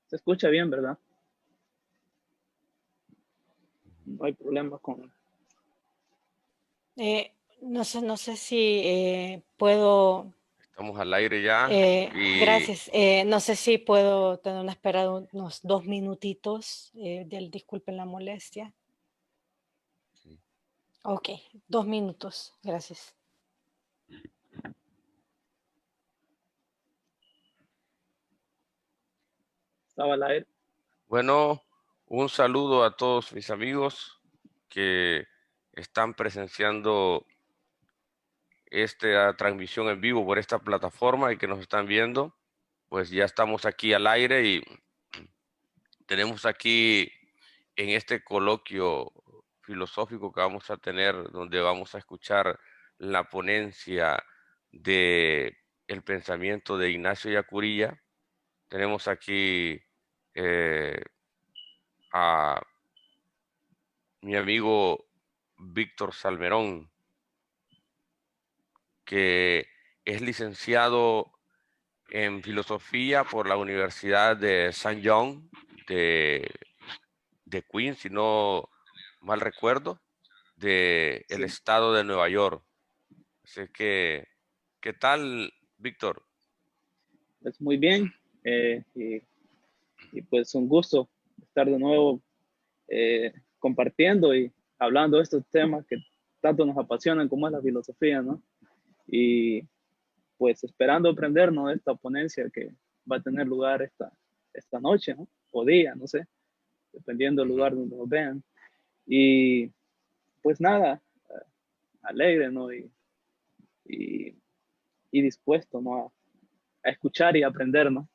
Se escucha bien, ¿verdad? No hay problema con... No sé si puedo, Estamos al aire ya y gracias, no sé si puedo tener una espera de unos 2 minutitos, disculpen la molestia. sí. Ok, 2 minutos, gracias. Estaba al aire. Bueno, un saludo a todos mis amigos que están presenciando esta transmisión en vivo por esta plataforma y que nos están viendo. Pues ya estamos aquí al aire y tenemos aquí en este coloquio filosófico que vamos a tener, donde vamos a escuchar la ponencia de el pensamiento de Ignacio Yacuría. Tenemos aquí eh, a mi amigo Víctor Salmerón, que es licenciado en filosofía por la Universidad de St. John de, de Queens, si no mal recuerdo, del Sí, estado de Nueva York. Así que, ¿qué tal, Víctor? pues muy bien. Y pues un gusto estar de nuevo compartiendo y hablando de estos temas que tanto nos apasionan como es la filosofía, ¿no? Y pues esperando aprender, ¿no? De esta ponencia que va a tener lugar esta noche, ¿no? O día, no sé, dependiendo del Ujú. lugar donde nos vean. Y pues nada, alegre, ¿no? Y, y dispuesto, ¿no? A escuchar y aprender, ¿no?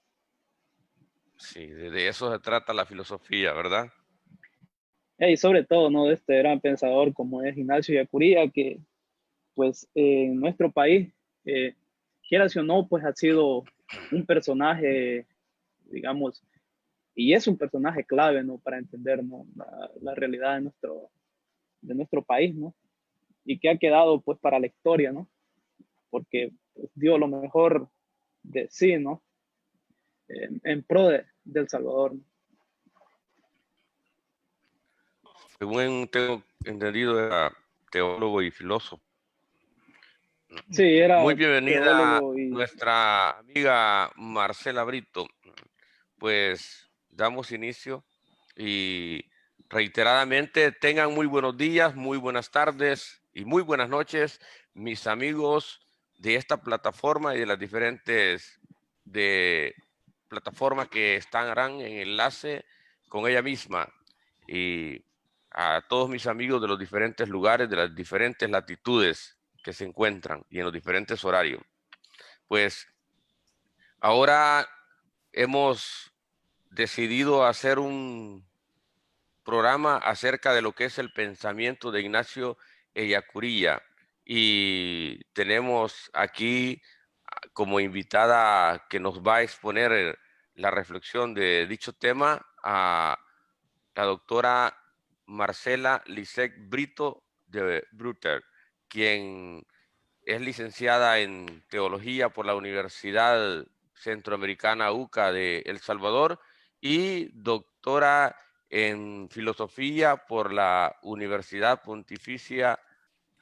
Sí, de eso se trata la filosofía, ¿verdad? Y sobre todo, ¿no? De este gran pensador como es Ignacio Yacuría, que pues en nuestro país, eh, quieras o no, pues ha sido un personaje, digamos, y es un personaje clave, ¿no? Para entender, ¿no? La realidad de nuestro país, ¿no? Y que ha quedado, pues, para la historia, ¿no? Porque pues, dio lo mejor de sí, ¿no? En pro del Salvador, ¿no? Según tengo entendido, era teólogo y filósofo. Sí, era Muy bienvenida teólogo y nuestra amiga Marcela Brito. Pues damos inicio y reiteradamente tengan muy buenos días, muy buenas tardes y muy buenas noches, mis amigos de esta plataforma y de las diferentes de plataformas que estarán en enlace con ella misma, y a todos mis amigos de los diferentes lugares, de las diferentes latitudes que se encuentran y en los diferentes horarios. Pues ahora hemos decidido hacer un programa acerca de lo que es el pensamiento de Ignacio Ellacuría, y tenemos aquí como invitada que nos va a exponer la reflexión de dicho tema a la doctora Marcela Lisek Brito de Bruter, quien es licenciada en teología por la Universidad Centroamericana UCA de El Salvador y doctora en filosofía por la Universidad Pontificia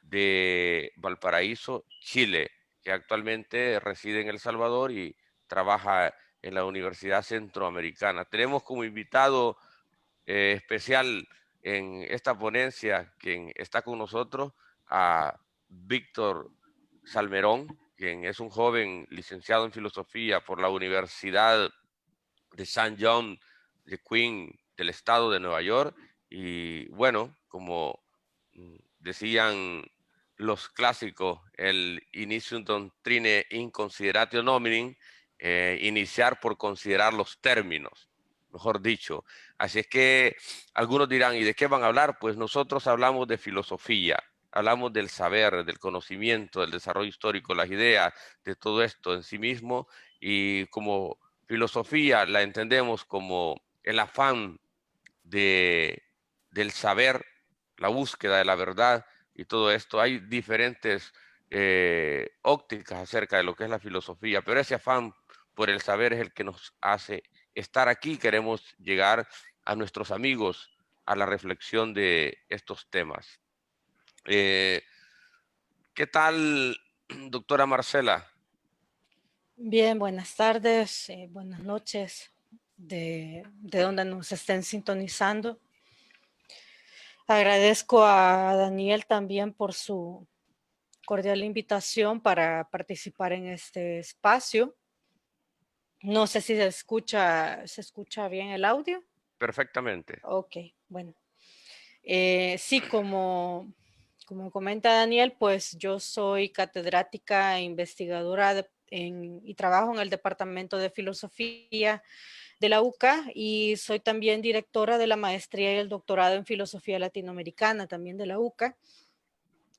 de Valparaíso, Chile, que actualmente reside en El Salvador y trabaja en la Universidad Centroamericana. Tenemos como invitado especial en esta ponencia, quien está con nosotros, a Víctor Salmerón, quien es un joven licenciado en filosofía por la Universidad de St. John de Queen del estado de Nueva York. Y bueno, como decían los clásicos, el initium doctrine in consideratio nominem, iniciar por considerar los términos, mejor dicho. Así es que algunos dirán, ¿y de qué van a hablar? Pues nosotros hablamos de filosofía, hablamos del saber, del conocimiento, del desarrollo histórico, las ideas, de todo esto en sí mismo, y como filosofía la entendemos como el afán de, del saber, la búsqueda de la verdad y todo esto. Hay diferentes ópticas acerca de lo que es la filosofía, pero ese afán por el saber es el que nos hace estar aquí, queremos llegar a nuestros amigos a la reflexión de estos temas. ¿Qué tal, doctora Marcela? Bien, buenas tardes, buenas noches, de donde nos estén sintonizando. Agradezco a Daniel también por su cordial invitación para participar en este espacio. No sé si se escucha bien el audio. Perfectamente. Ok, bueno. Sí, como comenta Daniel, pues yo soy catedrática e investigadora y trabajo en el Departamento de Filosofía de la UCA y soy también directora de la maestría y el doctorado en Filosofía Latinoamericana también de la UCA.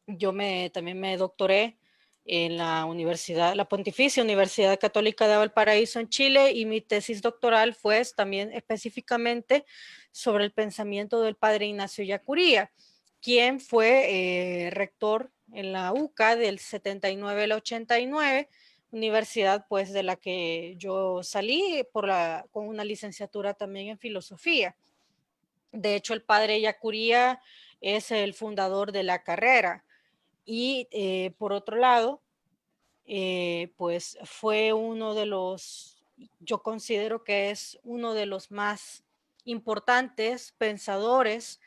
Yo también me doctoré en la Pontificia Universidad Católica de Valparaíso en Chile, y mi tesis doctoral fue también específicamente sobre el pensamiento del padre Ignacio Ellacuría, quien fue rector en la UCA del 79 al 89, universidad pues de la que yo salí con una licenciatura también en filosofía. De hecho, el padre Ellacuría es el fundador de la carrera. Y por otro lado, pues fue yo considero que es uno de los más importantes pensadores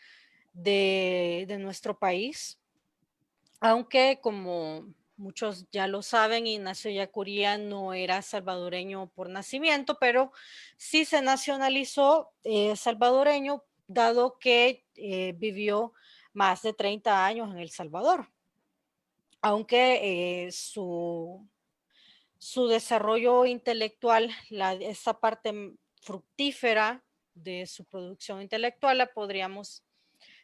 de nuestro país, aunque como muchos ya lo saben, Ignacio Ellacuría no era salvadoreño por nacimiento, pero sí se nacionalizó salvadoreño, dado que vivió más de 30 años en El Salvador. Aunque su desarrollo intelectual, esa parte fructífera de su producción intelectual, la podríamos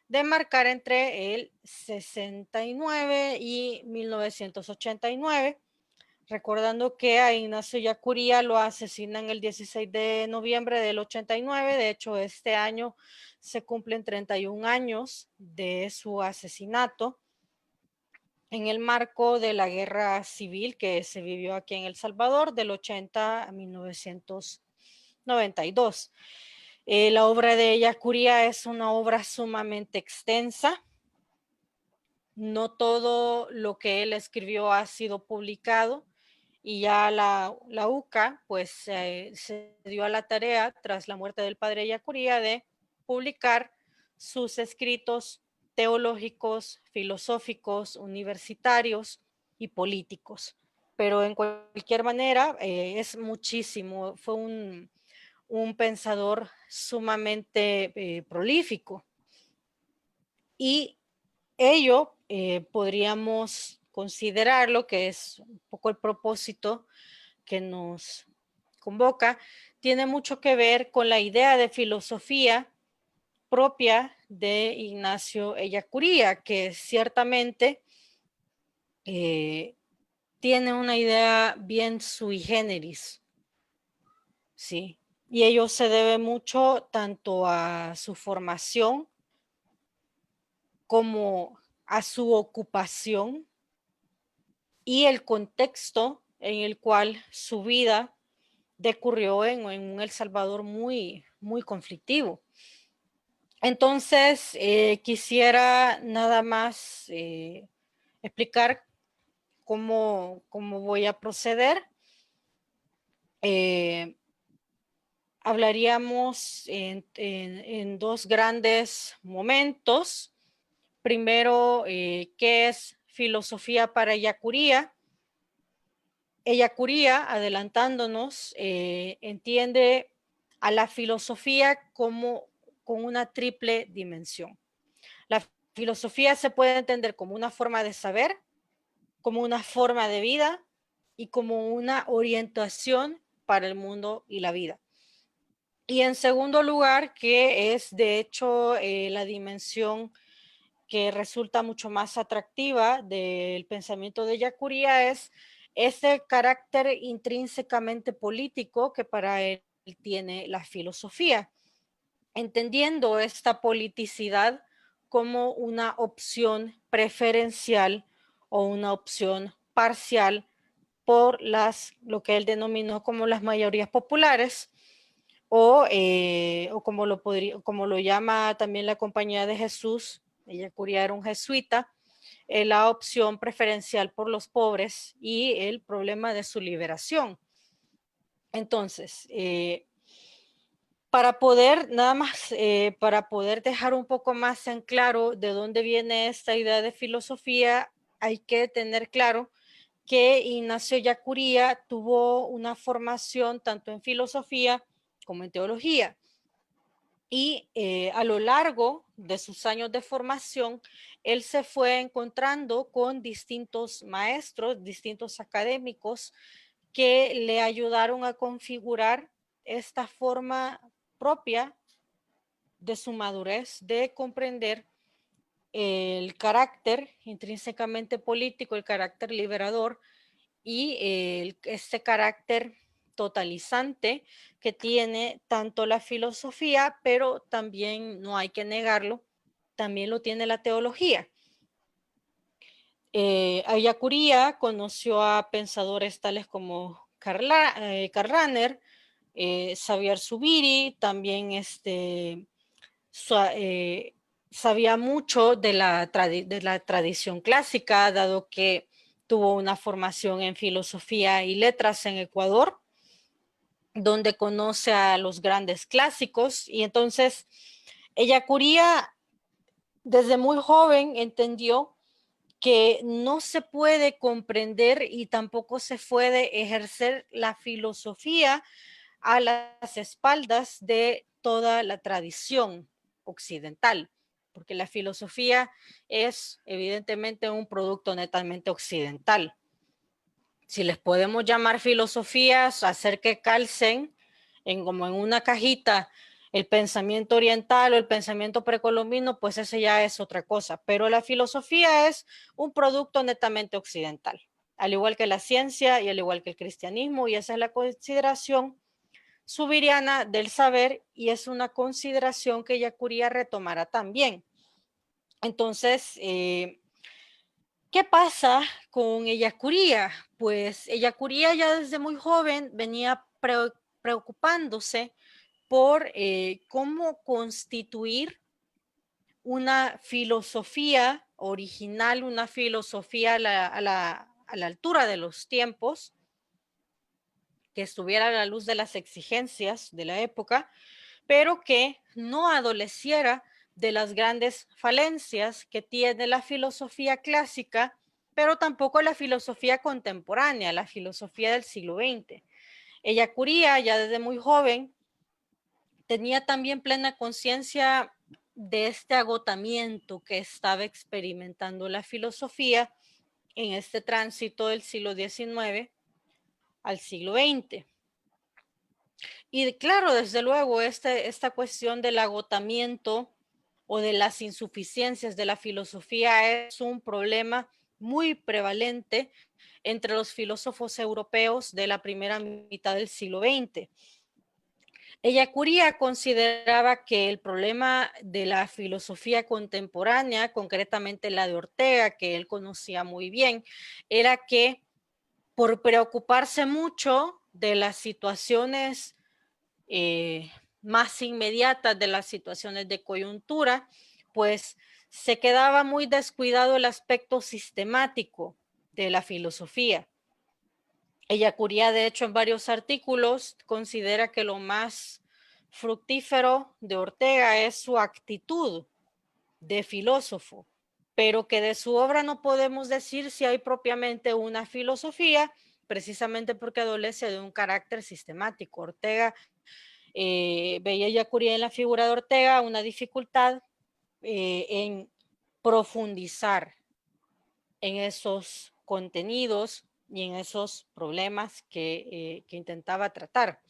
demarcar entre el 69 y 1989, recordando que a Ignacio Ellacuría lo asesinan el 16 de noviembre del 89. De hecho, este año se cumplen 31 años de su asesinato en el marco de la guerra civil que se vivió aquí en El Salvador del 80 a 1992. La obra de Ellacuría es una obra sumamente extensa. No todo lo que él escribió ha sido publicado, y ya la UCA pues se dio a la tarea, tras la muerte del padre Ellacuría, de publicar sus escritos teológicos, filosóficos, universitarios y políticos. Pero en cualquier manera es muchísimo, fue un pensador sumamente prolífico, y ello podríamos considerarlo, que es un poco el propósito que nos convoca, tiene mucho que ver con la idea de filosofía propia de Ignacio Ellacuría, que ciertamente tiene una idea bien sui generis, ¿sí? Y ello se debe mucho tanto a su formación como a su ocupación y el contexto en el cual su vida decurrió en un El Salvador muy, muy conflictivo. Entonces, quisiera nada más explicar cómo voy a proceder. Hablaríamos en dos grandes momentos. Primero, ¿qué es filosofía para Ellacuría? Ellacuría, adelantándonos, entiende a la filosofía como con una triple dimensión. La filosofía se puede entender como una forma de saber, como una forma de vida y como una orientación para el mundo y la vida. Y en segundo lugar, que es de hecho la dimensión que resulta mucho más atractiva del pensamiento de Ellacuría, es ese carácter intrínsecamente político que para él tiene la filosofía, entendiendo esta politicidad como una opción preferencial o una opción parcial por lo que él denominó como las mayorías populares, o como lo llama también la Compañía de Jesús, Ellacuría era un jesuita, la opción preferencial por los pobres y el problema de su liberación. Entonces, para poder, nada más, para poder dejar un poco más en claro de dónde viene esta idea de filosofía, hay que tener claro que Ignacio Ellacuría tuvo una formación tanto en filosofía como en teología. Y a lo largo de sus años de formación, él se fue encontrando con distintos maestros, distintos académicos que le ayudaron a configurar esta forma propia de su madurez, de comprender el carácter intrínsecamente político, el carácter liberador y este carácter totalizante que tiene tanto la filosofía, pero también, no hay que negarlo, también lo tiene la teología. Ellacuría conoció a pensadores tales como Karl Rahner, Xavier Zubiri, también sabía mucho de la tradición clásica, dado que tuvo una formación en filosofía y letras en Ecuador, donde conoce a los grandes clásicos. Y entonces Ellacuría desde muy joven entendió que no se puede comprender y tampoco se puede ejercer la filosofía a las espaldas de toda la tradición occidental, porque la filosofía es evidentemente un producto netamente occidental. Si les podemos llamar filosofías, hacer que calcen como en una cajita el pensamiento oriental o el pensamiento precolombino, pues ese ya es otra cosa. Pero la filosofía es un producto netamente occidental, al igual que la ciencia y al igual que el cristianismo, y esa es la consideración zubiriana del saber, y es una consideración que Ellacuría retomará también. Entonces, ¿qué pasa con Ellacuría? Pues Ellacuría ya desde muy joven venía preocupándose por cómo constituir una filosofía original, una filosofía a la altura de los tiempos, que estuviera a la luz de las exigencias de la época, pero que no adoleciera de las grandes falencias que tiene la filosofía clásica, pero tampoco la filosofía contemporánea, la filosofía del siglo XX. Ellacuría, ya desde muy joven, tenía también plena conciencia de este agotamiento que estaba experimentando la filosofía en este tránsito del siglo XIX al siglo XX. Y claro, desde luego, esta cuestión del agotamiento o de las insuficiencias de la filosofía es un problema muy prevalente entre los filósofos europeos de la primera mitad del siglo XX. Ellacuría consideraba que el problema de la filosofía contemporánea, concretamente la de Ortega, que él conocía muy bien, era que por preocuparse mucho de las situaciones más inmediatas, de las situaciones de coyuntura, pues se quedaba muy descuidado el aspecto sistemático de la filosofía. Ellacuría, de hecho, en varios artículos considera que lo más fructífero de Ortega es su actitud de filósofo, pero que de su obra no podemos decir si hay propiamente una filosofía, precisamente porque adolece de un carácter sistemático. Ortega veía Ellacuría en la figura de Ortega una dificultad en profundizar en esos contenidos y en esos problemas que intentaba tratar.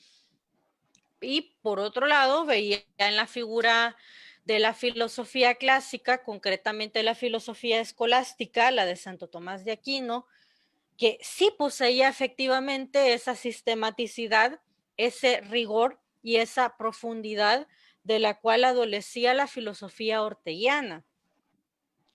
Y por otro lado, veía en la figura de la filosofía clásica, concretamente la filosofía escolástica, la de Santo Tomás de Aquino, que sí poseía efectivamente esa sistematicidad, ese rigor y esa profundidad de la cual adolecía la filosofía orteguiana.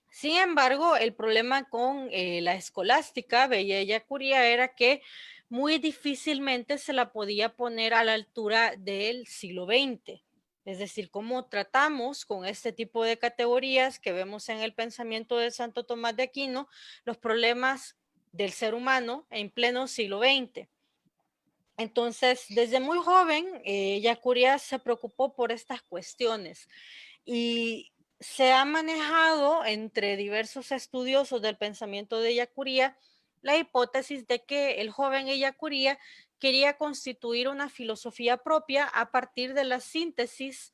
Sin embargo, el problema con la escolástica, veía Ellacuría, era que muy difícilmente se la podía poner a la altura del siglo XX. Es decir, cómo tratamos con este tipo de categorías que vemos en el pensamiento de Santo Tomás de Aquino los problemas del ser humano en pleno siglo XX. Entonces, desde muy joven, Ellacuría se preocupó por estas cuestiones y se ha manejado entre diversos estudiosos del pensamiento de Ellacuría la hipótesis de que el joven Ellacuría quería constituir una filosofía propia a partir de la síntesis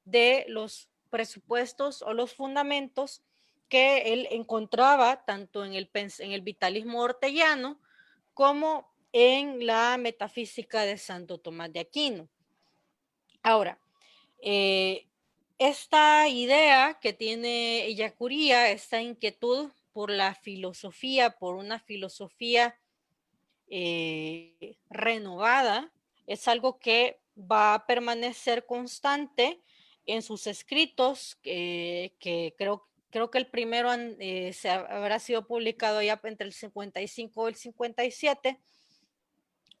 de los presupuestos o los fundamentos que él encontraba tanto en el vitalismo orteguiano como en la metafísica de Santo Tomás de Aquino. Ahora, esta idea que tiene Ellacuría, esta inquietud por la filosofía, por una filosofía renovada, es algo que va a permanecer constante en sus escritos, que creo que el primero habrá sido publicado ya entre el 55 y el 57,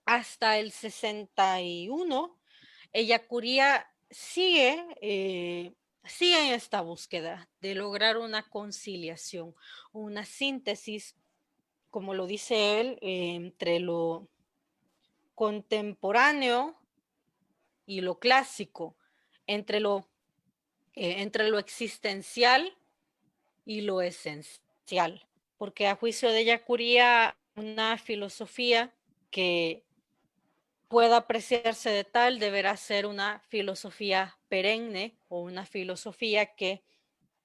hasta el 61. Ellacuría sigue en esta búsqueda de lograr una conciliación, una síntesis, como lo dice él, entre lo contemporáneo y lo clásico, entre lo existencial y lo esencial, porque a juicio de Ellacuría, una filosofía que pueda apreciarse de tal deberá ser una filosofía perenne o una filosofía que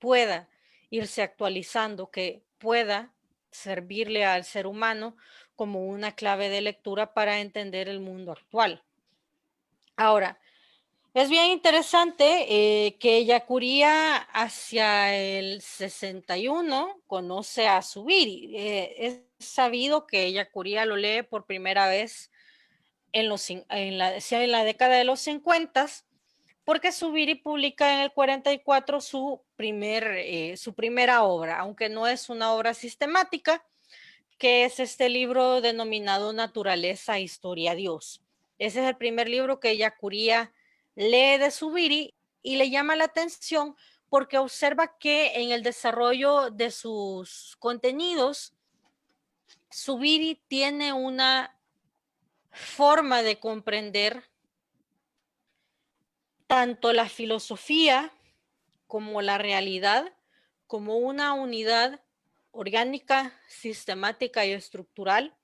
pueda irse actualizando, que pueda servirle al ser humano como una clave de lectura para entender el mundo actual. Ahora, es bien interesante que Ellacuría hacia el 61 conoce a Zubiri. Es sabido que Ellacuría lo lee por primera vez en la década de los 50, porque Zubiri publica en el 44 su primera obra, aunque no es una obra sistemática, que es este libro denominado Naturaleza, Historia, Dios. Ese es el primer libro que Ellacuría lee de Zubiri y le llama la atención porque observa que en el desarrollo de sus contenidos, Zubiri tiene una forma de comprender tanto la filosofía como la realidad como una unidad orgánica, sistemática y estructural,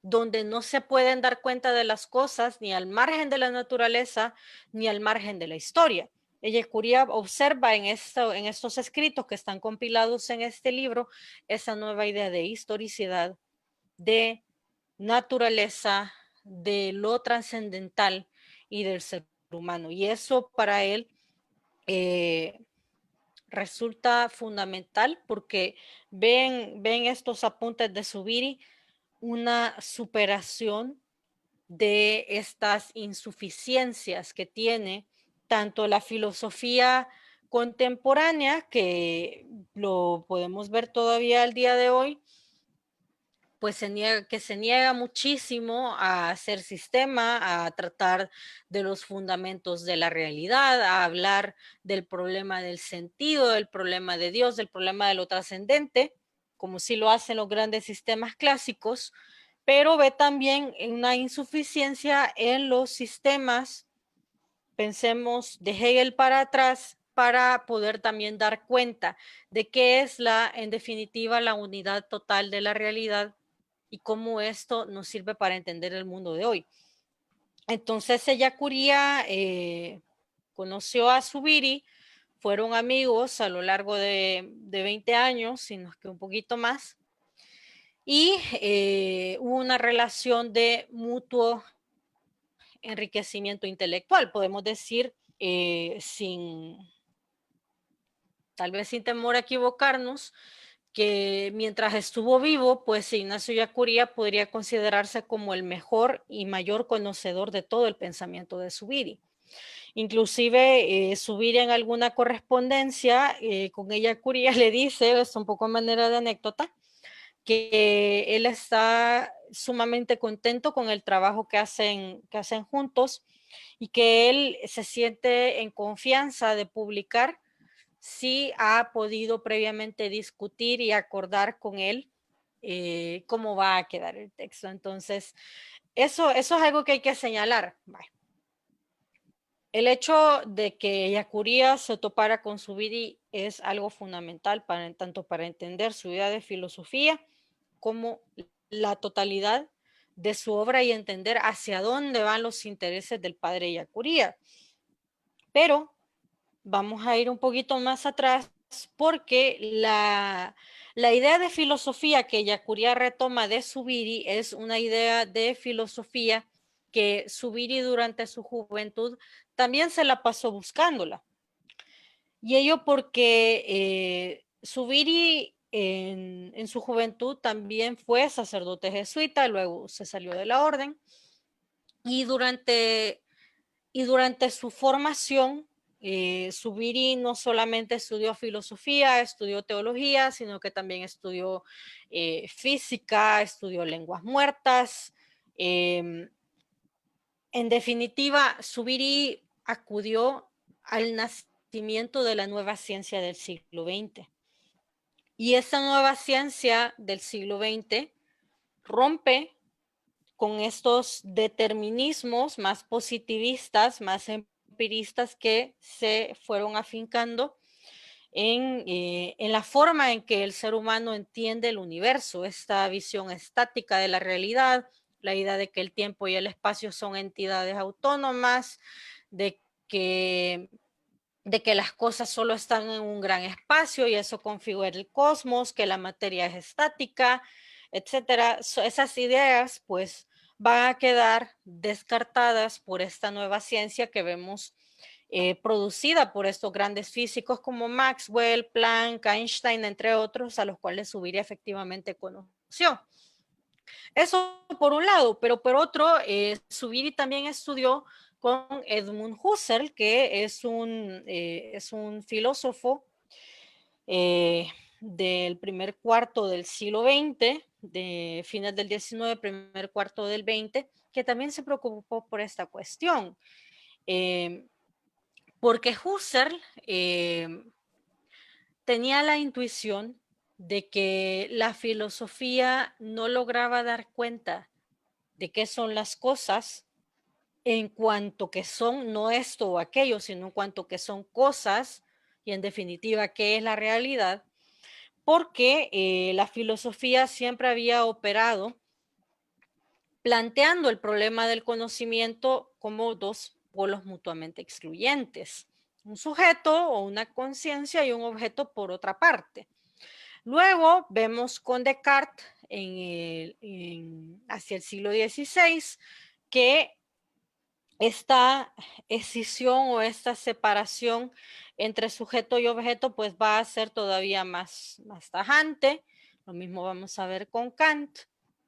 donde no se pueden dar cuenta de las cosas ni al margen de la naturaleza ni al margen de la historia. Ellacuría observa en estos escritos que están compilados en este libro esa nueva idea de historicidad, de naturaleza, de lo trascendental y del ser humano. Y eso para él resulta fundamental porque ven estos apuntes de Zubiri una superación de estas insuficiencias que tiene tanto la filosofía contemporánea, que lo podemos ver todavía al día de hoy, pues se niega muchísimo a hacer sistema, a tratar de los fundamentos de la realidad, a hablar del problema del sentido, del problema de Dios, del problema de lo trascendente, como sí lo hacen los grandes sistemas clásicos, pero ve también una insuficiencia en los sistemas, pensemos de Hegel para atrás, para poder también dar cuenta de qué es en definitiva, la unidad total de la realidad y cómo esto nos sirve para entender el mundo de hoy. Entonces Ellacuría conoció a Zubiri, fueron amigos a lo largo de 20 años, sino que un poquito más, y hubo una relación de mutuo enriquecimiento intelectual, podemos decir, tal vez sin temor a equivocarnos, que mientras estuvo vivo, pues Ignacio Ellacuría podría considerarse como el mejor y mayor conocedor de todo el pensamiento de Zubiri. Inclusive Zubiri en alguna correspondencia con Ellacuría le dice, es un poco manera de anécdota, que él está sumamente contento con el trabajo que hacen juntos y que él se siente en confianza de publicar si ha podido previamente discutir y acordar con él cómo va a quedar el texto. Entonces, eso es algo que hay que señalar. Bye. El hecho de que Ellacuría se topara con Zubiri es algo fundamental tanto para entender su idea de filosofía como la totalidad de su obra y entender hacia dónde van los intereses del padre Ellacuría. Pero vamos a ir un poquito más atrás porque la idea de filosofía que Ellacuría retoma de Zubiri es una idea de filosofía que Zubiri durante su juventud también se la pasó buscándola. Y ello porque Zubiri en su juventud también fue sacerdote jesuita, luego se salió de la orden y durante su formación Zubiri no solamente estudió filosofía, estudió teología, sino que también estudió física, estudió lenguas muertas. En definitiva, Zubiri acudió al nacimiento de la nueva ciencia del siglo XX. Y esa nueva ciencia del siglo XX rompe con estos determinismos más positivistas, más empiristas que se fueron afincando en la forma en que el ser humano entiende el universo, esta visión estática de la realidad, la idea de que el tiempo y el espacio son entidades autónomas, de que las cosas solo están en un gran espacio y eso configura el cosmos, que la materia es estática, etcétera. Esas ideas, pues, van a quedar descartadas por esta nueva ciencia que vemos producida por estos grandes físicos como Maxwell, Planck, Einstein, entre otros, a los cuales Zubiri efectivamente conoció. Eso por un lado, pero por otro, Zubiri también estudió con Edmund Husserl, que es un filósofo del primer cuarto del siglo XX, de fines del XIX, primer cuarto del XX, que también se preocupó por esta cuestión. Porque Husserl tenía la intuición de que la filosofía no lograba dar cuenta de qué son las cosas en cuanto que son no esto o aquello, sino en cuanto que son cosas y en definitiva qué es la realidad, porque la filosofía siempre había operado planteando el problema del conocimiento como dos polos mutuamente excluyentes, un sujeto o una conciencia y un objeto por otra parte. Luego vemos con Descartes hacia el siglo XVI que esta escisión o esta separación entre sujeto y objeto pues va a ser todavía más tajante. Lo mismo vamos a ver con Kant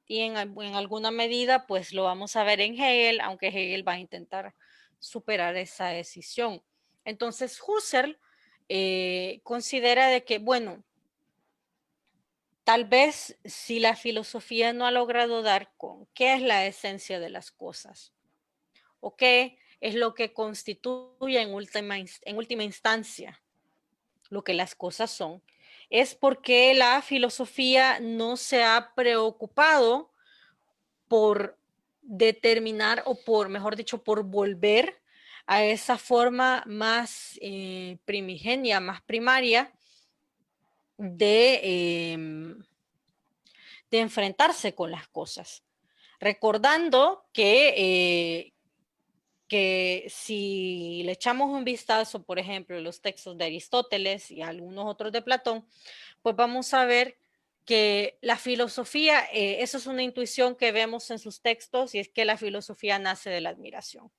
y en alguna medida pues lo vamos a ver en Hegel, aunque Hegel va a intentar superar esa escisión. Entonces Husserl considera de que, bueno, tal vez si la filosofía no ha logrado dar con qué es la esencia de las cosas, o qué es lo que constituye en última instancia lo que las cosas son, es porque la filosofía no se ha preocupado por determinar o por, mejor dicho, por volver a esa forma más primigenia, más primaria de enfrentarse con las cosas. Recordando que si le echamos un vistazo, por ejemplo, a los textos de Aristóteles y algunos otros de Platón, pues vamos a ver que la filosofía, eso es una intuición que vemos en sus textos, y es que la filosofía nace de la admiración.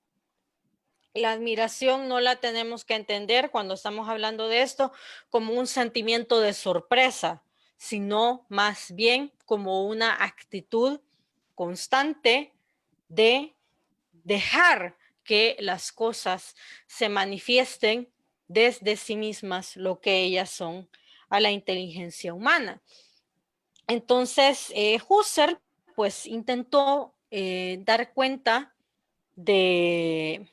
La admiración no la tenemos que entender cuando estamos hablando de esto como un sentimiento de sorpresa, sino más bien como una actitud constante de dejar que las cosas se manifiesten desde sí mismas, lo que ellas son, a la inteligencia humana. Entonces, Husserl pues intentó dar cuenta de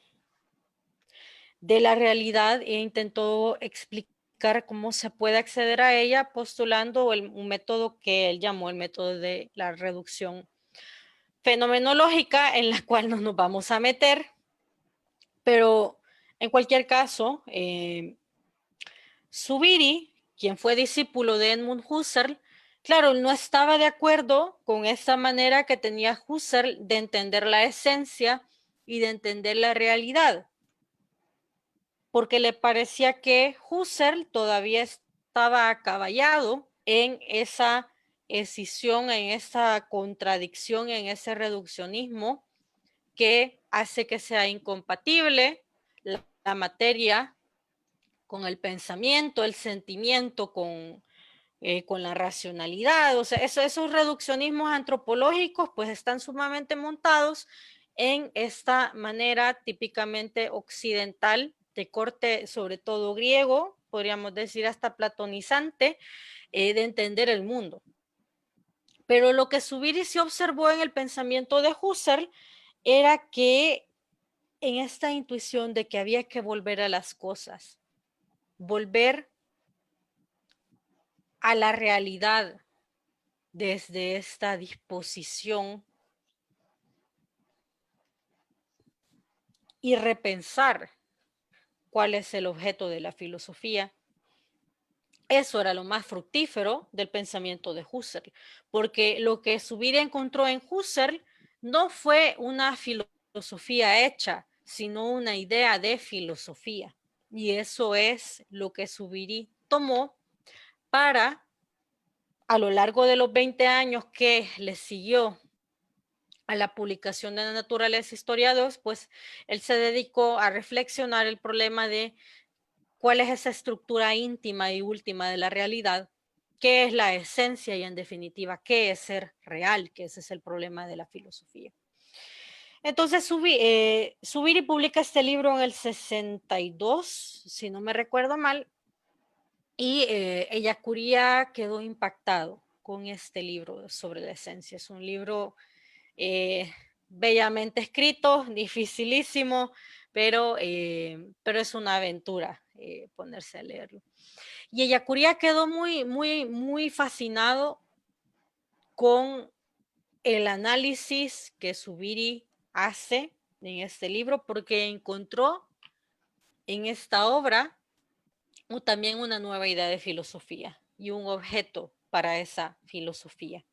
la realidad e intentó explicar cómo se puede acceder a ella postulando un método que él llamó el método de la reducción fenomenológica, en la cual no nos vamos a meter, pero en cualquier caso, Zubiri, quien fue discípulo de Edmund Husserl, claro, no estaba de acuerdo con esta manera que tenía Husserl de entender la esencia y de entender la realidad, porque le parecía que Husserl todavía estaba acaballado en esa escisión, en esa contradicción, en ese reduccionismo que hace que sea incompatible la materia con el pensamiento, el sentimiento con la racionalidad. O sea, esos reduccionismos antropológicos pues están sumamente montados en esta manera típicamente occidental, de corte sobre todo griego, podríamos decir hasta platonizante, de entender el mundo. Pero lo que Zubiri se observó en el pensamiento de Husserl era que en esta intuición de que había que volver a las cosas, volver a la realidad desde esta disposición y repensar cuál es el objeto de la filosofía. Eso era lo más fructífero del pensamiento de Husserl, porque lo que Zubiri encontró en Husserl no fue una filosofía hecha, sino una idea de filosofía. Y eso es lo que Zubiri tomó para, a lo largo de los 20 años que le siguió a la publicación de la Naturaleza Historia 2, pues él se dedicó a reflexionar el problema de cuál es esa estructura íntima y última de la realidad, qué es la esencia y en definitiva qué es ser real, que ese es el problema de la filosofía. Entonces Zubiri publica este libro en el 62, si no me recuerdo mal, y Ellacuría quedó impactado con este libro sobre la esencia. Es un libro bellamente escrito, dificilísimo, pero es una aventura ponerse a leerlo. Y Ellacuría quedó muy fascinado con el análisis que Zubiri hace en este libro, porque encontró en esta obra también una nueva idea de filosofía y un objeto para esa filosofía.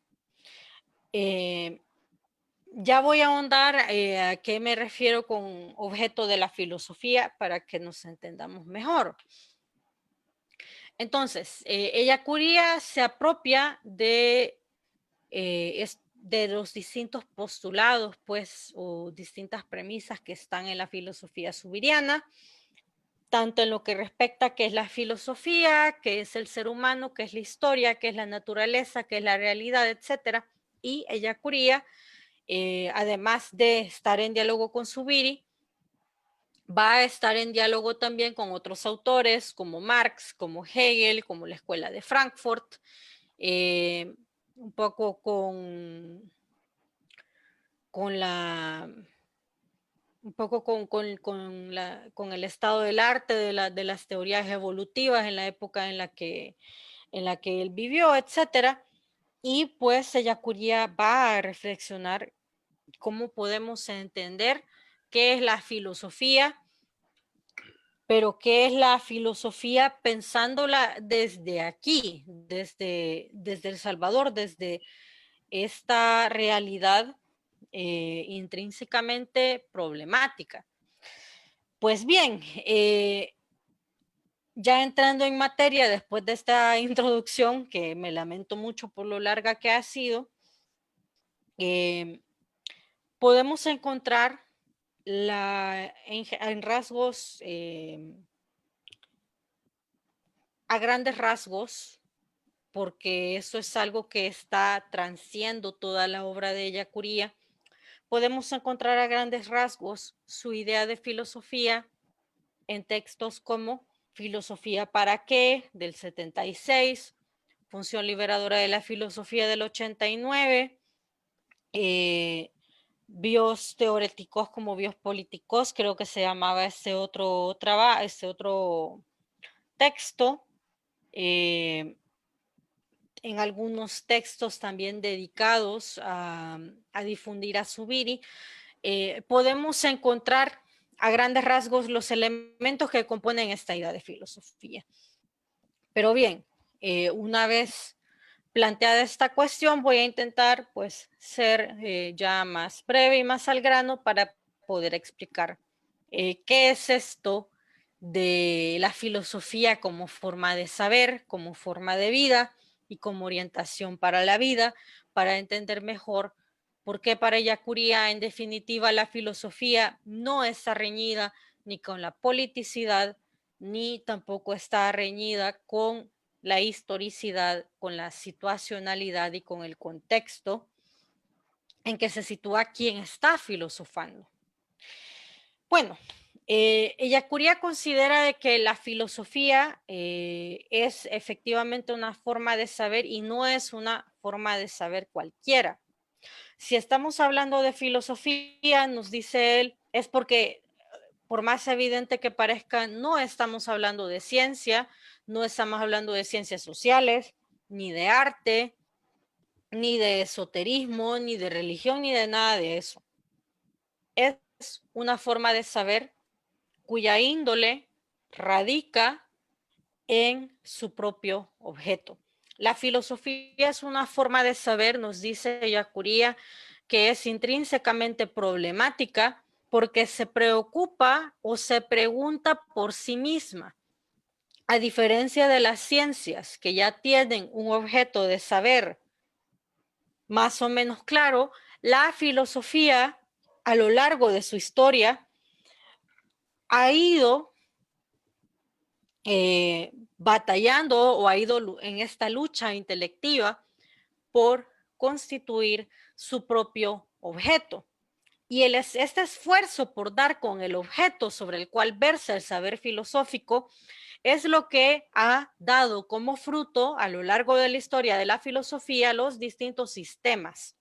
Ya voy a ahondar a qué me refiero con objeto de la filosofía para que nos entendamos mejor. Entonces, Ellacuría se apropia de los distintos postulados, pues, o distintas premisas que están en la filosofía zubiriana, tanto en lo que respecta a qué es la filosofía, qué es el ser humano, qué es la historia, qué es la naturaleza, qué es la realidad, etcétera. Y Ellacuría, además de estar en diálogo con Zubiri, va a estar en diálogo también con otros autores como Marx, como Hegel, como la Escuela de Frankfurt, un poco con el estado del arte, de las teorías evolutivas en la época en la que él vivió, etcétera. Y pues Ellacuría va a reflexionar cómo podemos entender qué es la filosofía, pero qué es la filosofía pensándola desde aquí, desde El Salvador, desde esta realidad intrínsecamente problemática. Pues bien, ya entrando en materia después de esta introducción, que me lamento mucho por lo larga que ha sido, podemos encontrar en rasgos, a grandes rasgos, porque eso es algo que está transciendo toda la obra de Ellacuría, podemos encontrar a grandes rasgos su idea de filosofía en textos como Filosofía para qué, del 76, Función liberadora de la filosofía del 89, bios teoréticos como bios políticos, creo que se llamaba ese otro texto. En algunos textos también dedicados a difundir a Zubiri, podemos encontrar a grandes rasgos los elementos que componen esta idea de filosofía. Pero bien, una vez planteada esta cuestión, voy a intentar pues ser ya más breve y más al grano para poder explicar qué es esto de la filosofía como forma de saber, como forma de vida y como orientación para la vida, para entender mejor por qué para Ellacuría, en definitiva, la filosofía no está reñida ni con la politicidad, ni tampoco está reñida con la historicidad, con la situacionalidad y con el contexto en que se sitúa quien está filosofando. Bueno, Ellacuría considera de que la filosofía es efectivamente una forma de saber y no es una forma de saber cualquiera. Si estamos hablando de filosofía, nos dice él, es porque, por más evidente que parezca, no estamos hablando de ciencia, no estamos hablando de ciencias sociales, ni de arte, ni de esoterismo, ni de religión, ni de nada de eso. Es una forma de saber cuya índole radica en su propio objeto. La filosofía es una forma de saber, nos dice Ellacuría, que es intrínsecamente problemática porque se preocupa o se pregunta por sí misma. A diferencia de las ciencias que ya tienen un objeto de saber más o menos claro, la filosofía a lo largo de su historia ha ido batallando o ha ido en esta lucha intelectiva por constituir su propio objeto. Y este esfuerzo por dar con el objeto sobre el cual versa el saber filosófico es lo que ha dado como fruto a lo largo de la historia de la filosofía los distintos sistemas.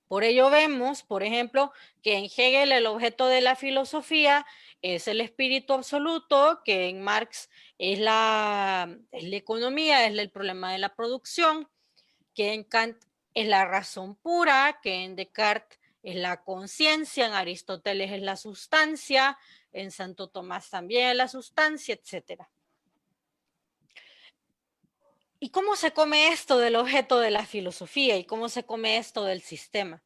Por ello vemos, por ejemplo, que en Hegel el objeto de la filosofía es el espíritu absoluto, que en Marx es la economía, es el problema de la producción, que en Kant es la razón pura, que en Descartes es la conciencia, en Aristóteles es la sustancia, en Santo Tomás también es la sustancia, etcétera. ¿Y cómo se come esto del objeto de la filosofía? ¿Y cómo se come esto del sistema?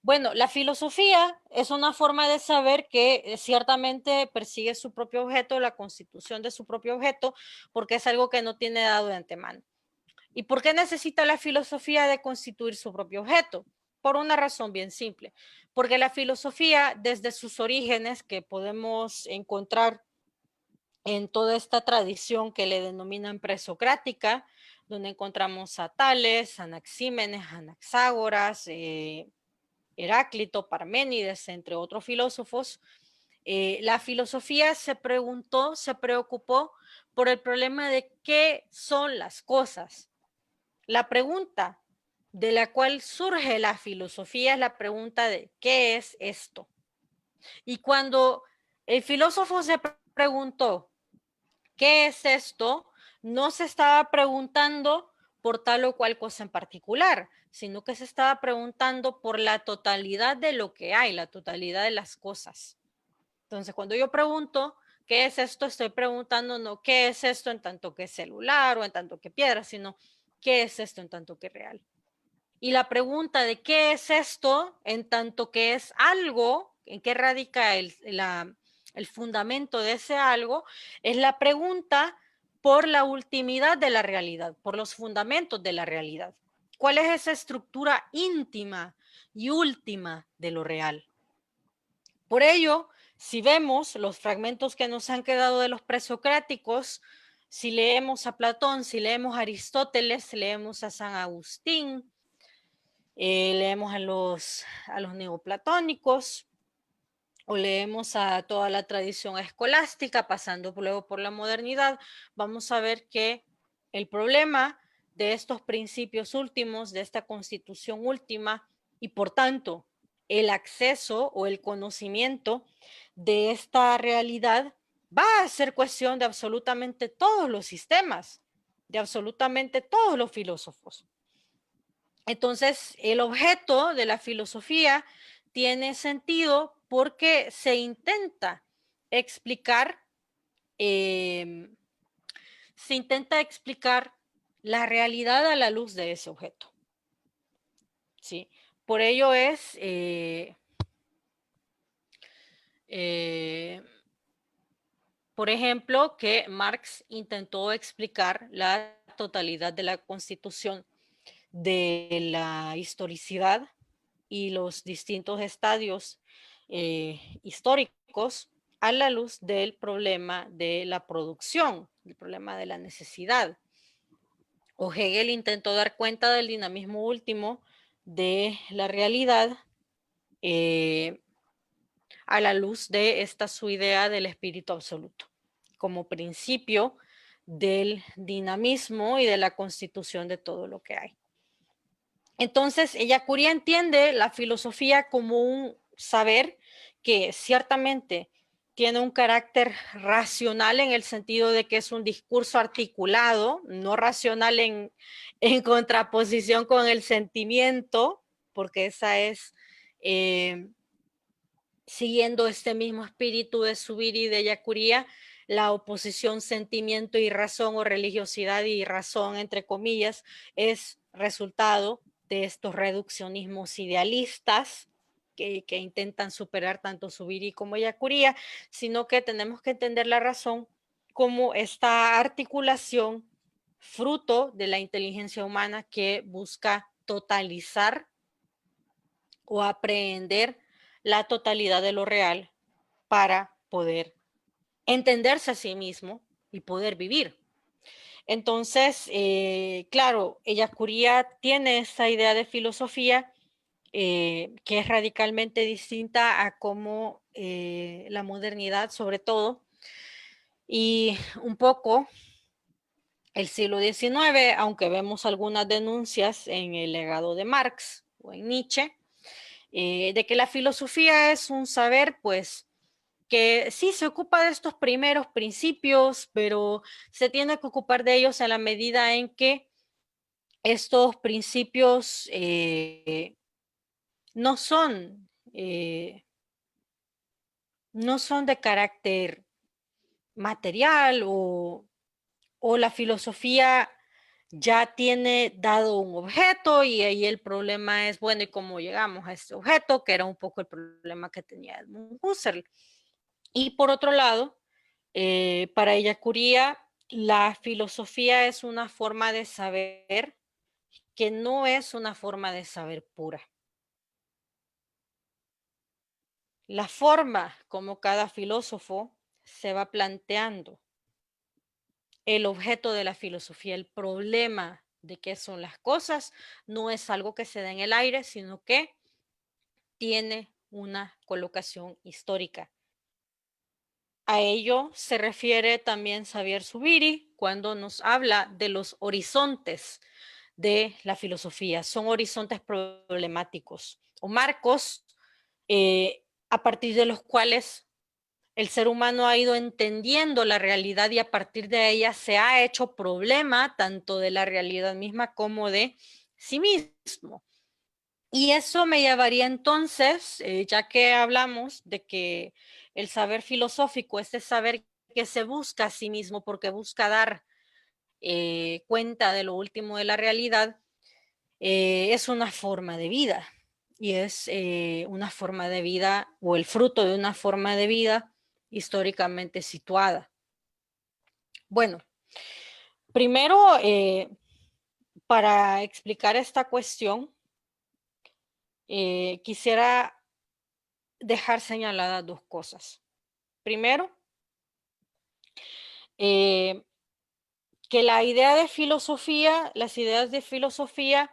Bueno, la filosofía es una forma de saber que ciertamente persigue su propio objeto, la constitución de su propio objeto, porque es algo que no tiene dado de antemano. ¿Y por qué necesita la filosofía de constituir su propio objeto? Por una razón bien simple, porque la filosofía desde sus orígenes que podemos encontrar en toda esta tradición que le denominan presocrática, donde encontramos a Tales, Anaxímenes, Anaxágoras, Heráclito, Parménides, entre otros filósofos, la filosofía se preocupó por el problema de qué son las cosas. La pregunta de la cual surge la filosofía es la pregunta de ¿qué es esto? Y cuando el filósofo se preguntó ¿qué es esto? No se estaba preguntando por tal o cual cosa en particular, sino que se estaba preguntando por la totalidad de lo que hay, la totalidad de las cosas. Entonces, cuando yo pregunto, ¿qué es esto? Estoy preguntando no qué es esto en tanto que celular o en tanto que piedra, sino ¿qué es esto en tanto que real? Y la pregunta de qué es esto en tanto que es algo, en qué radica el fundamento de ese algo, es la pregunta por la ultimidad de la realidad, por los fundamentos de la realidad. ¿Cuál es esa estructura íntima y última de lo real? Por ello, si vemos los fragmentos que nos han quedado de los presocráticos, si leemos a Platón, si leemos a Aristóteles, si leemos a San Agustín, leemos a los neoplatónicos o leemos a toda la tradición escolástica, pasando luego por la modernidad, vamos a ver que el problema de estos principios últimos, de esta constitución última, y por tanto el acceso o el conocimiento de esta realidad va a ser cuestión de absolutamente todos los sistemas, de absolutamente todos los filósofos. Entonces, el objeto de la filosofía tiene sentido porque se intenta explicar, la realidad a la luz de ese objeto. ¿Sí? Por ello es por ejemplo, que Marx intentó explicar la totalidad de la Constitución de la historicidad y los distintos estadios históricos a la luz del problema de la producción, el problema de la necesidad. O Hegel intentó dar cuenta del dinamismo último de la realidad a la luz de esta su idea del espíritu absoluto, como principio del dinamismo y de la constitución de todo lo que hay. Entonces, Ellacuría entiende la filosofía como un saber que ciertamente tiene un carácter racional en el sentido de que es un discurso articulado, no racional en contraposición con el sentimiento, porque esa es, siguiendo este mismo espíritu de Zubiri y de Ellacuría, la oposición sentimiento y razón, o religiosidad y razón, entre comillas, es resultado de estos reduccionismos idealistas que intentan superar tanto Zubiri como Ellacuría, sino que tenemos que entender la razón como esta articulación fruto de la inteligencia humana que busca totalizar o aprehender la totalidad de lo real para poder entenderse a sí mismo y poder vivir. Entonces, claro, Ellacuría tiene esta idea de filosofía que es radicalmente distinta a cómo la modernidad, sobre todo, y un poco el siglo XIX, aunque vemos algunas denuncias en el legado de Marx o en Nietzsche, de que la filosofía es un saber, pues, que sí se ocupa de estos primeros principios, pero se tiene que ocupar de ellos en la medida en que estos principios no son, no son de carácter material o la filosofía ya tiene dado un objeto y ahí el problema es, bueno, ¿y cómo llegamos a este objeto? Que era un poco el problema que tenía Edmund Husserl. Y por otro lado, para Ellacuría, la filosofía es una forma de saber que no es una forma de saber pura. La forma como cada filósofo se va planteando el objeto de la filosofía, el problema de qué son las cosas, no es algo que se da en el aire, sino que tiene una colocación histórica. A ello se refiere también Xavier Zubiri cuando nos habla de los horizontes de la filosofía. Son horizontes problemáticos o marcos a partir de los cuales el ser humano ha ido entendiendo la realidad y a partir de ella se ha hecho problema tanto de la realidad misma como de sí mismo. Y eso me llevaría entonces, ya que hablamos de que el saber filosófico, este saber que se busca a sí mismo porque busca dar cuenta de lo último de la realidad, es una forma de vida y es una forma de vida o el fruto de una forma de vida históricamente situada. Bueno, primero, para explicar esta cuestión, quisiera dejar señaladas dos cosas. Primero, que la idea de filosofía, las ideas de filosofía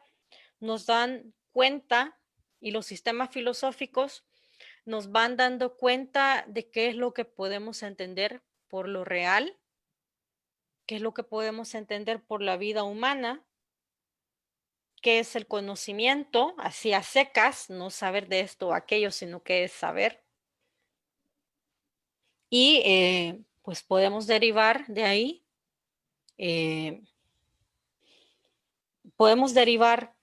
nos dan cuenta y los sistemas filosóficos nos van dando cuenta de qué es lo que podemos entender por lo real, qué es lo que podemos entender por la vida humana qué es el conocimiento, así a secas, no saber de esto o aquello, sino qué es saber. Y pues podemos derivar de ahí, podemos derivar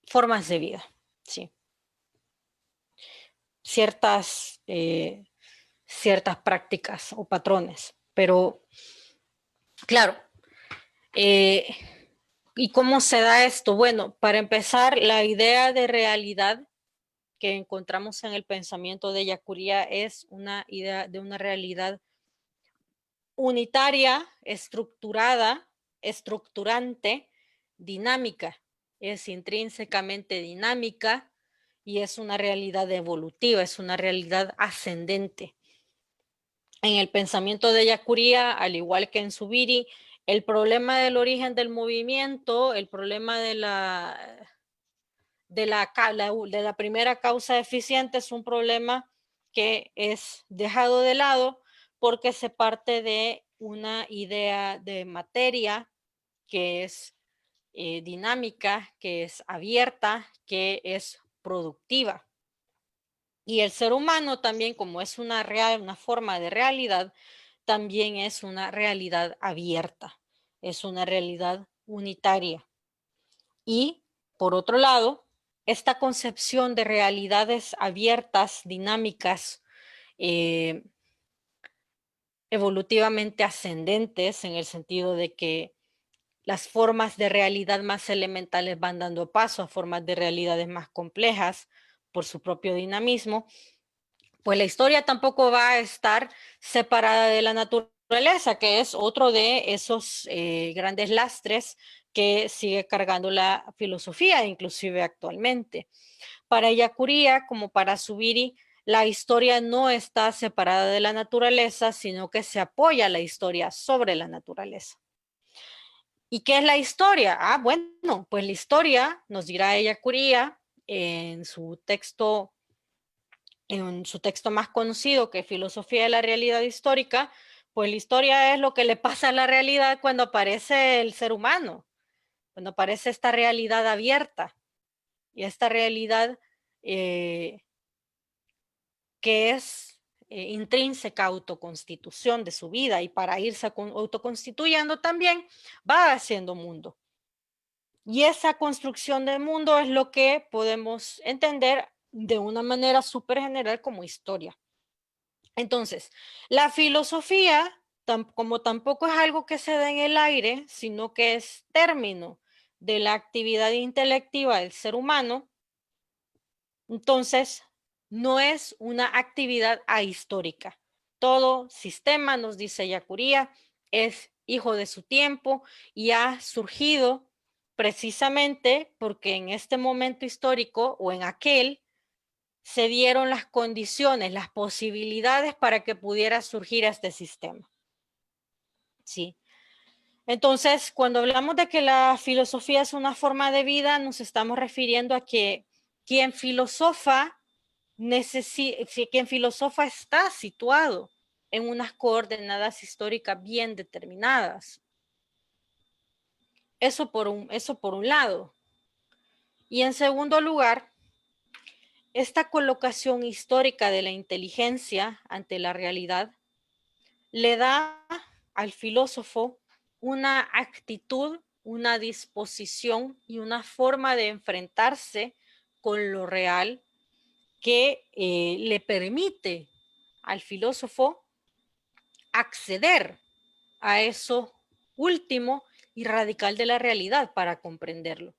formas de vida, sí. Ciertas prácticas o patrones, pero claro, ¿y cómo se da esto? Bueno, para empezar, la idea de realidad que encontramos en el pensamiento de Yacuría es una idea de una realidad unitaria, estructurada, estructurante, dinámica. Es intrínsecamente dinámica y es una realidad evolutiva, es una realidad ascendente. En el pensamiento de Yacuría, al igual que en Zubiri, el problema del origen del movimiento, el problema de la primera causa eficiente es un problema que es dejado de lado porque se parte de una idea de materia que es dinámica, que es abierta, que es productiva. Y el ser humano también, como es una forma de realidad, también es una realidad abierta, es una realidad unitaria. Y, por otro lado, esta concepción de realidades abiertas, dinámicas, evolutivamente ascendentes, en el sentido de que las formas de realidad más elementales van dando paso a formas de realidades más complejas por su propio dinamismo, pues la historia tampoco va a estar separada de la naturaleza, que es otro de esos grandes lastres que sigue cargando la filosofía, inclusive actualmente. Para Yacuría, como para Zubiri, la historia no está separada de la naturaleza, sino que se apoya la historia sobre la naturaleza. ¿Y qué es la historia? Bueno, pues la historia, nos dirá Yacuría en su texto más conocido, que es Filosofía de la Realidad Histórica, pues la historia es lo que le pasa a la realidad cuando aparece el ser humano, cuando aparece esta realidad abierta y esta realidad que es intrínseca autoconstitución de su vida, y para irse autoconstituyendo también va haciendo mundo. Y esa construcción del mundo es lo que podemos entender de una manera súper general como historia. Entonces, la filosofía, como tampoco es algo que se da en el aire, sino que es término de la actividad intelectiva del ser humano, entonces no es una actividad ahistórica. Todo sistema, nos dice Yacuría, es hijo de su tiempo y ha surgido precisamente porque en este momento histórico o en aquel se dieron las condiciones, las posibilidades para que pudiera surgir este sistema. Sí. Entonces, cuando hablamos de que la filosofía es una forma de vida, nos estamos refiriendo a que quien filosofa está situado en unas coordenadas históricas bien determinadas. Eso por un lado. Y en segundo lugar, esta colocación histórica de la inteligencia ante la realidad le da al filósofo una actitud, una disposición y una forma de enfrentarse con lo real que le permite al filósofo acceder a eso último y radical de la realidad para comprenderlo.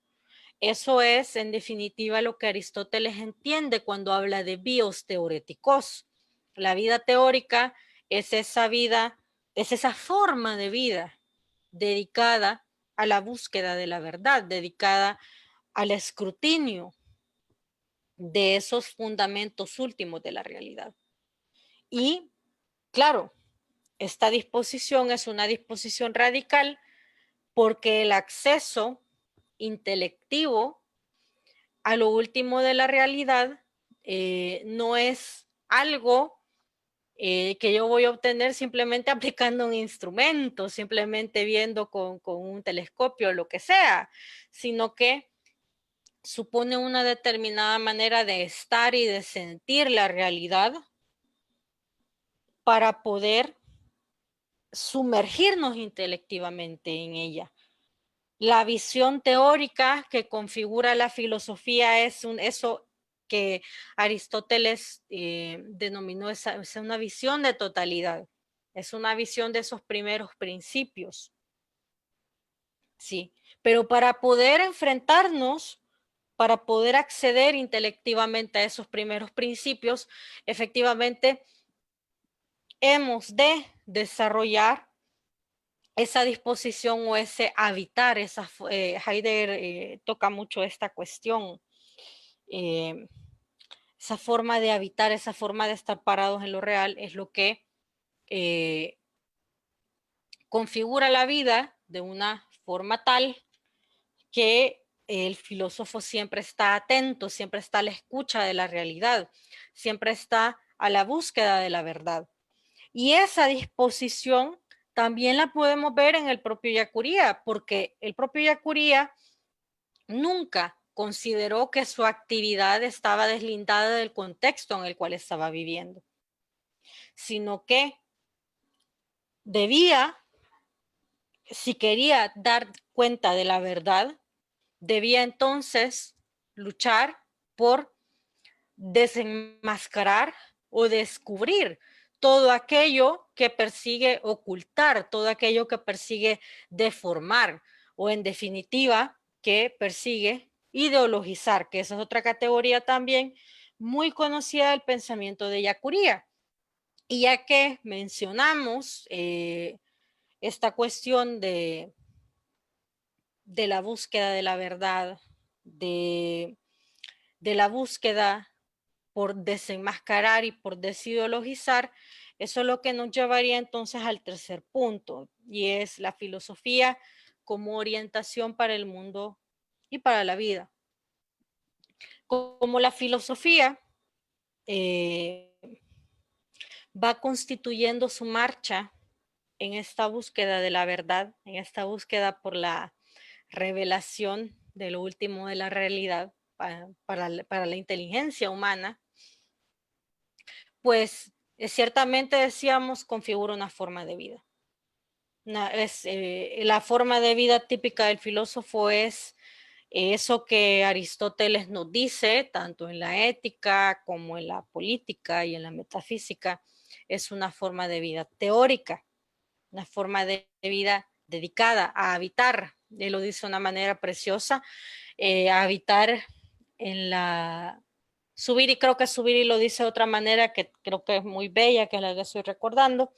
Eso es, en definitiva, lo que Aristóteles entiende cuando habla de bios teoréticos. La vida teórica es esa vida, es esa forma de vida dedicada a la búsqueda de la verdad, dedicada al escrutinio de esos fundamentos últimos de la realidad. Y, claro, esta disposición es una disposición radical porque el acceso intelectivo a lo último de la realidad no es algo que yo voy a obtener simplemente aplicando un instrumento, simplemente viendo con un telescopio o lo que sea, sino que supone una determinada manera de estar y de sentir la realidad para poder sumergirnos intelectivamente en ella. La visión teórica que configura la filosofía es eso que Aristóteles denominó es una visión de totalidad, es una visión de esos primeros principios. Sí, pero para poder enfrentarnos, para poder acceder intelectivamente a esos primeros principios, efectivamente hemos de desarrollar esa disposición o ese habitar, Heidegger toca mucho esta cuestión, esa forma de habitar, esa forma de estar parados en lo real es lo que configura la vida de una forma tal que el filósofo siempre está atento, siempre está a la escucha de la realidad, siempre está a la búsqueda de la verdad. Y esa disposición también la podemos ver en el propio Yacuría, porque el propio Yacuría nunca consideró que su actividad estaba deslindada del contexto en el cual estaba viviendo, sino que debía, si quería dar cuenta de la verdad, debía entonces luchar por desenmascarar o descubrir todo aquello que persigue ocultar, todo aquello que persigue deformar o en definitiva que persigue ideologizar, que esa es otra categoría también muy conocida del pensamiento de Yacuría. Y ya que mencionamos esta cuestión de la búsqueda de la verdad, de la búsqueda por desenmascarar y por desideologizar, eso es lo que nos llevaría entonces al tercer punto, y es la filosofía como orientación para el mundo y para la vida. Como la filosofía va constituyendo su marcha en esta búsqueda de la verdad, en esta búsqueda por la revelación de lo último de la realidad para la inteligencia humana, pues ciertamente decíamos configura una forma de vida. La forma de vida típica del filósofo es eso que Aristóteles nos dice, tanto en la ética como en la política y en la metafísica, es una forma de vida teórica, una forma de vida dedicada a habitar, él lo dice de una manera preciosa, a habitar en la... Subir, y creo que Subiri lo dice de otra manera que creo que es muy bella, que es la que estoy recordando,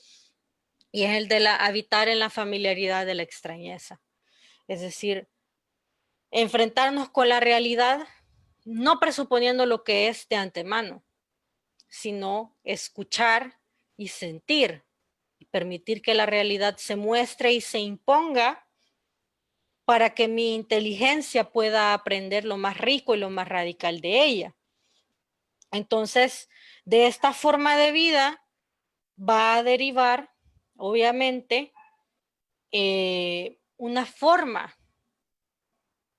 y es el de habitar en la familiaridad de la extrañeza. Es decir, enfrentarnos con la realidad, no presuponiendo lo que es de antemano, sino escuchar y sentir, y permitir que la realidad se muestre y se imponga para que mi inteligencia pueda aprender lo más rico y lo más radical de ella. Entonces, de esta forma de vida va a derivar, obviamente, una forma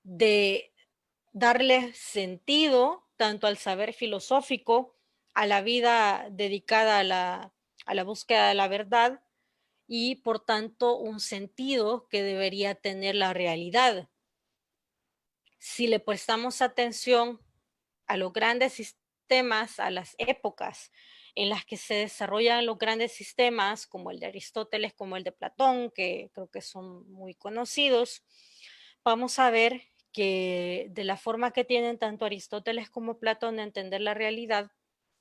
de darle sentido tanto al saber filosófico, a la vida dedicada a la búsqueda de la verdad y, por tanto, un sentido que debería tener la realidad. Si le prestamos atención a los grandes sistemas, a las épocas en las que se desarrollan los grandes sistemas, como el de Aristóteles, como el de Platón, que creo que son muy conocidos, vamos a ver que de la forma que tienen tanto Aristóteles como Platón de entender la realidad,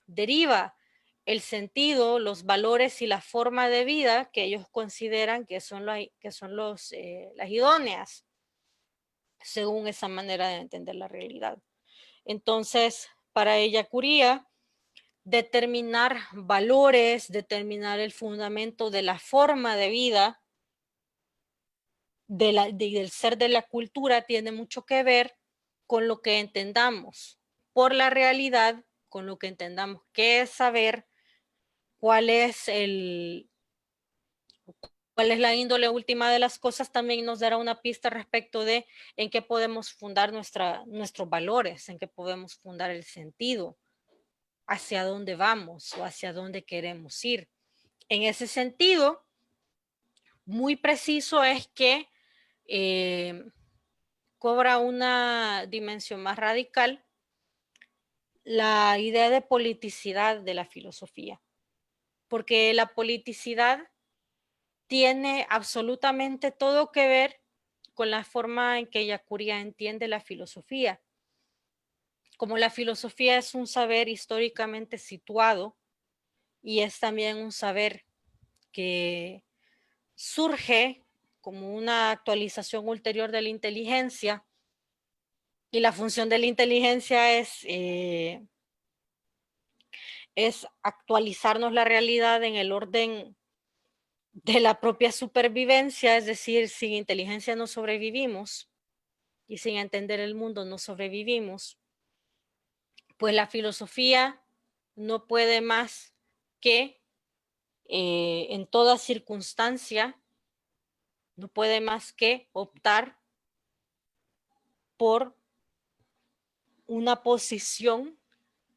deriva el sentido, los valores y la forma de vida que ellos consideran que son las idóneas, según esa manera de entender la realidad. Entonces, para Ellacuría, determinar valores, determinar el fundamento de la forma de vida, del ser de la cultura, tiene mucho que ver con lo que entendamos por la realidad, con lo que entendamos qué es saber, cuál es cuál es la índole última de las cosas, también nos dará una pista respecto de en qué podemos fundar nuestros valores, en qué podemos fundar el sentido, hacia dónde vamos o hacia dónde queremos ir. En ese sentido, muy preciso es que cobra una dimensión más radical la idea de politicidad de la filosofía, porque la politicidad tiene absolutamente todo que ver con la forma en que Ellacuría entiende la filosofía. Como la filosofía es un saber históricamente situado y es también un saber que surge como una actualización ulterior de la inteligencia, y la función de la inteligencia es actualizarnos la realidad en el orden de la propia supervivencia, es decir, sin inteligencia no sobrevivimos y sin entender el mundo no sobrevivimos, pues la filosofía no puede más que en toda circunstancia, no puede más que optar por una posición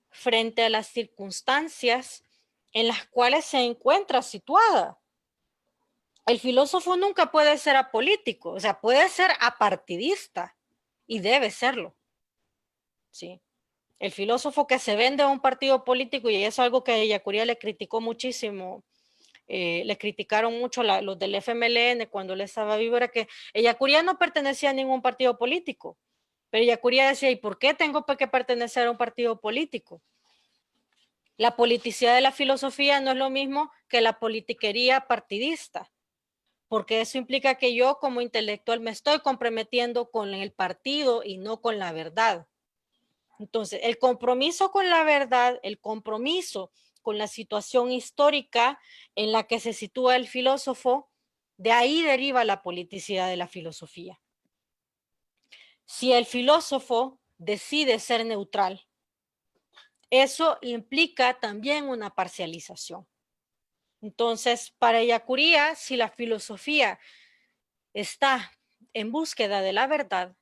frente a las circunstancias en las cuales se encuentra situada. El filósofo nunca puede ser apolítico, o sea, puede ser apartidista y debe serlo, ¿sí? El filósofo que se vende a un partido político, y eso es algo que a Ellacuría le criticó muchísimo, le criticaron mucho los del FMLN cuando él estaba vivo, era que Ellacuría no pertenecía a ningún partido político, pero Ellacuría decía, ¿y por qué tengo que pertenecer a un partido político? La politicidad de la filosofía no es lo mismo que la politiquería partidista, porque eso implica que yo como intelectual me estoy comprometiendo con el partido y no con la verdad. Entonces, el compromiso con la verdad, el compromiso con la situación histórica en la que se sitúa el filósofo, de ahí deriva la politicidad de la filosofía. Si el filósofo decide ser neutral, eso implica también una parcialización. Entonces, para Ellacuría, si la filosofía está en búsqueda de la verdad,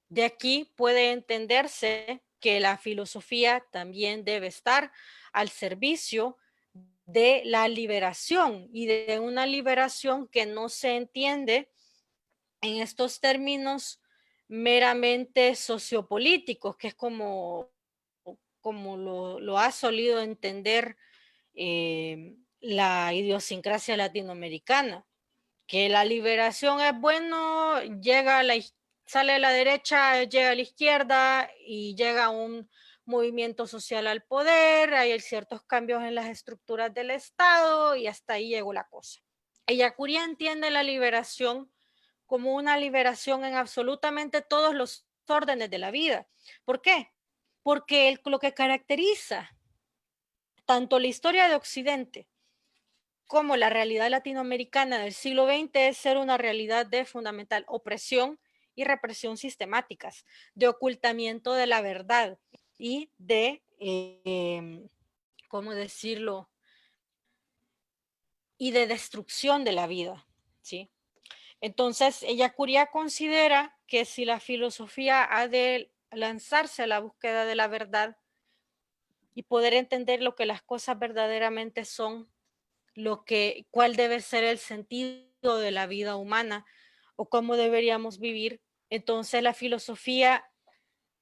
de aquí puede entenderse que la filosofía también debe estar al servicio de la liberación, y de una liberación que no se entiende en estos términos meramente sociopolíticos, que es como lo ha solido entender la idiosincrasia latinoamericana, que la liberación es bueno, sale a la derecha, llega a la izquierda y llega un movimiento social al poder, hay ciertos cambios en las estructuras del Estado y hasta ahí llegó la cosa. Ellacuría entiende la liberación como una liberación en absolutamente todos los órdenes de la vida. ¿Por qué? Porque lo que caracteriza tanto la historia de Occidente como la realidad latinoamericana del siglo XX es ser una realidad de fundamental opresión y represión sistemáticas, de ocultamiento de la verdad y de, ¿cómo decirlo? Y de destrucción de la vida, ¿sí? Entonces, Ellacuría considera que si la filosofía ha de lanzarse a la búsqueda de la verdad y poder entender lo que las cosas verdaderamente son, cuál debe ser el sentido de la vida humana o cómo deberíamos vivir, entonces la filosofía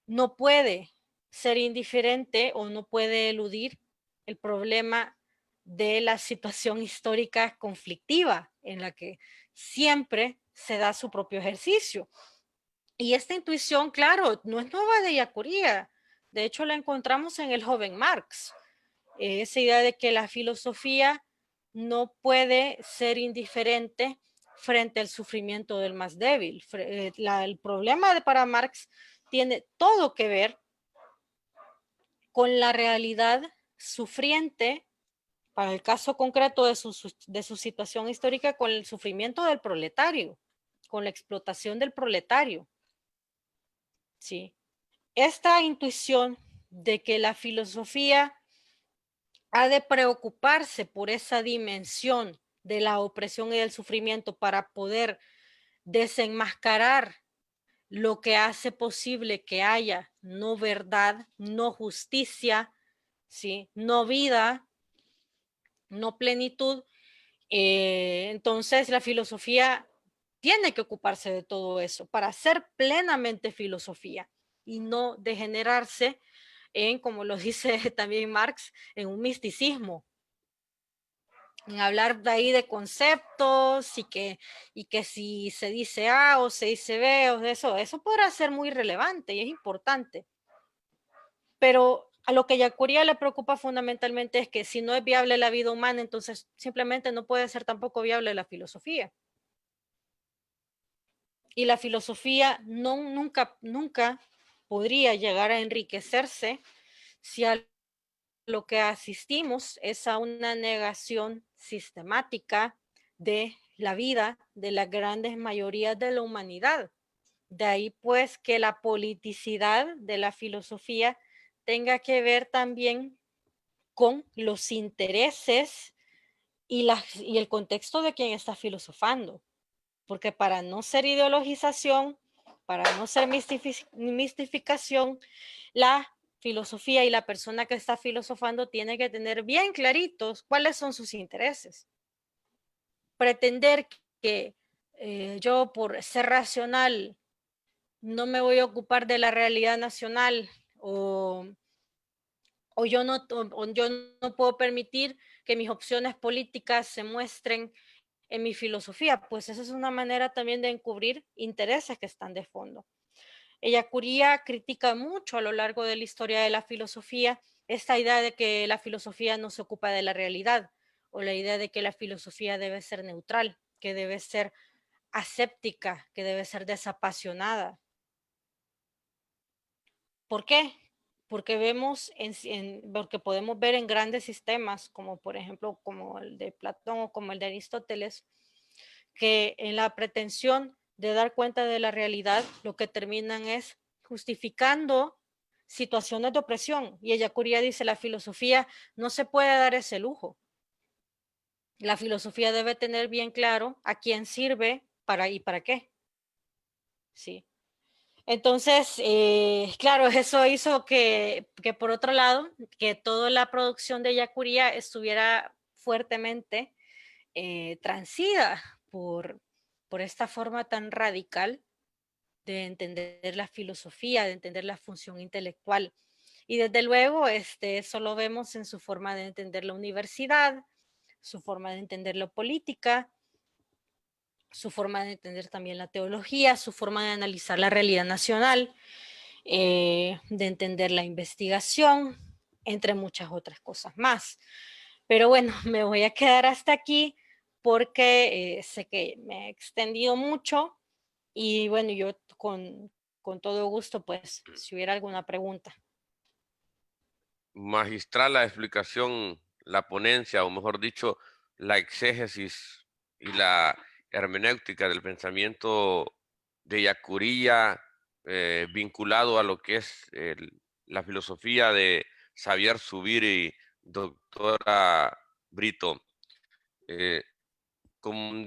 no puede ser indiferente o no puede eludir el problema de la situación histórica conflictiva en la que siempre se da su propio ejercicio. Y esta intuición, claro, no es nueva de Ellacuría, de hecho la encontramos en el joven Marx, esa idea de que la filosofía no puede ser indiferente frente al sufrimiento del más débil. El problema para Marx tiene todo que ver con la realidad sufriente, para el caso concreto de su situación histórica, con el sufrimiento del proletario, con la explotación del proletario. ¿Sí? Esta intuición de que la filosofía ha de preocuparse por esa dimensión de la opresión y del sufrimiento para poder desenmascarar lo que hace posible que haya no verdad, no justicia, ¿sí? No vida, no plenitud. Entonces la filosofía tiene que ocuparse de todo eso para ser plenamente filosofía y no degenerarse en, como lo dice también Marx, en un misticismo, en hablar de ahí de conceptos y que si se dice A o se dice B o eso podrá ser muy relevante y es importante. Pero a lo que Yacuría le preocupa fundamentalmente es que si no es viable la vida humana, entonces simplemente no puede ser tampoco viable la filosofía. Y la filosofía nunca podría llegar a enriquecerse si a lo que asistimos es a una negación sistemática de la vida de las grandes mayorías de la humanidad. De ahí pues que la politicidad de la filosofía tenga que ver también con los intereses y el contexto de quien está filosofando. Porque para no ser ideologización, para no ser mistificación, la filosofía y la persona que está filosofando tiene que tener bien claritos cuáles son sus intereses. Pretender que yo por ser racional no me voy a ocupar de la realidad nacional o yo no puedo permitir que mis opciones políticas se muestren en mi filosofía, pues esa es una manera también de encubrir intereses que están de fondo. Ellacuría critica mucho a lo largo de la historia de la filosofía esta idea de que la filosofía no se ocupa de la realidad o la idea de que la filosofía debe ser neutral, que debe ser aséptica, que debe ser desapasionada. ¿Por qué? Porque porque podemos ver en grandes sistemas, como por ejemplo como el de Platón o como el de Aristóteles, que en la pretensión de dar cuenta de la realidad, lo que terminan es justificando situaciones de opresión. Y Ellacuría dice, la filosofía no se puede dar ese lujo. La filosofía debe tener bien claro a quién sirve y para qué. Sí. Entonces, claro, eso hizo que por otro lado, que toda la producción de Ellacuría estuviera fuertemente transida por esta forma tan radical de entender la filosofía, de entender la función intelectual. Y desde luego, eso lo vemos en su forma de entender la universidad, su forma de entender la política, su forma de entender también la teología, su forma de analizar la realidad nacional, de entender la investigación, entre muchas otras cosas más. Pero bueno, me voy a quedar hasta aquí porque sé que me he extendido mucho y bueno, yo con todo gusto, pues, si hubiera alguna pregunta. Magistral la explicación, la ponencia, o mejor dicho, la exégesis y la hermenéutica del pensamiento de Yacuría, vinculado a lo que es la filosofía de Xavier Zubiri y doctora Brito.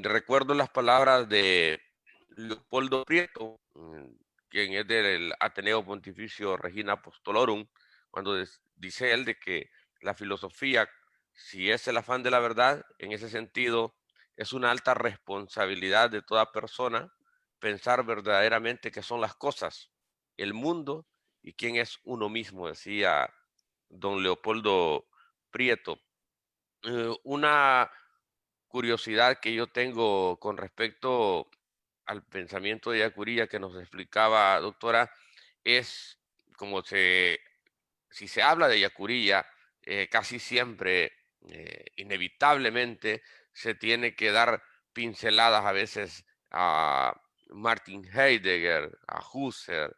Recuerdo las palabras de Leopoldo Prieto, quien es del Ateneo Pontificio Regina Apostolorum, cuando dice él de que la filosofía, si es el afán de la verdad, en ese sentido, es una alta responsabilidad de toda persona pensar verdaderamente qué son las cosas, el mundo y quién es uno mismo, decía don Leopoldo Prieto. Una curiosidad que yo tengo con respecto al pensamiento de Yacuría que nos explicaba, doctora, es como si se habla de Yacuría, casi siempre, inevitablemente, se tiene que dar pinceladas a veces a Martin Heidegger, a Husserl,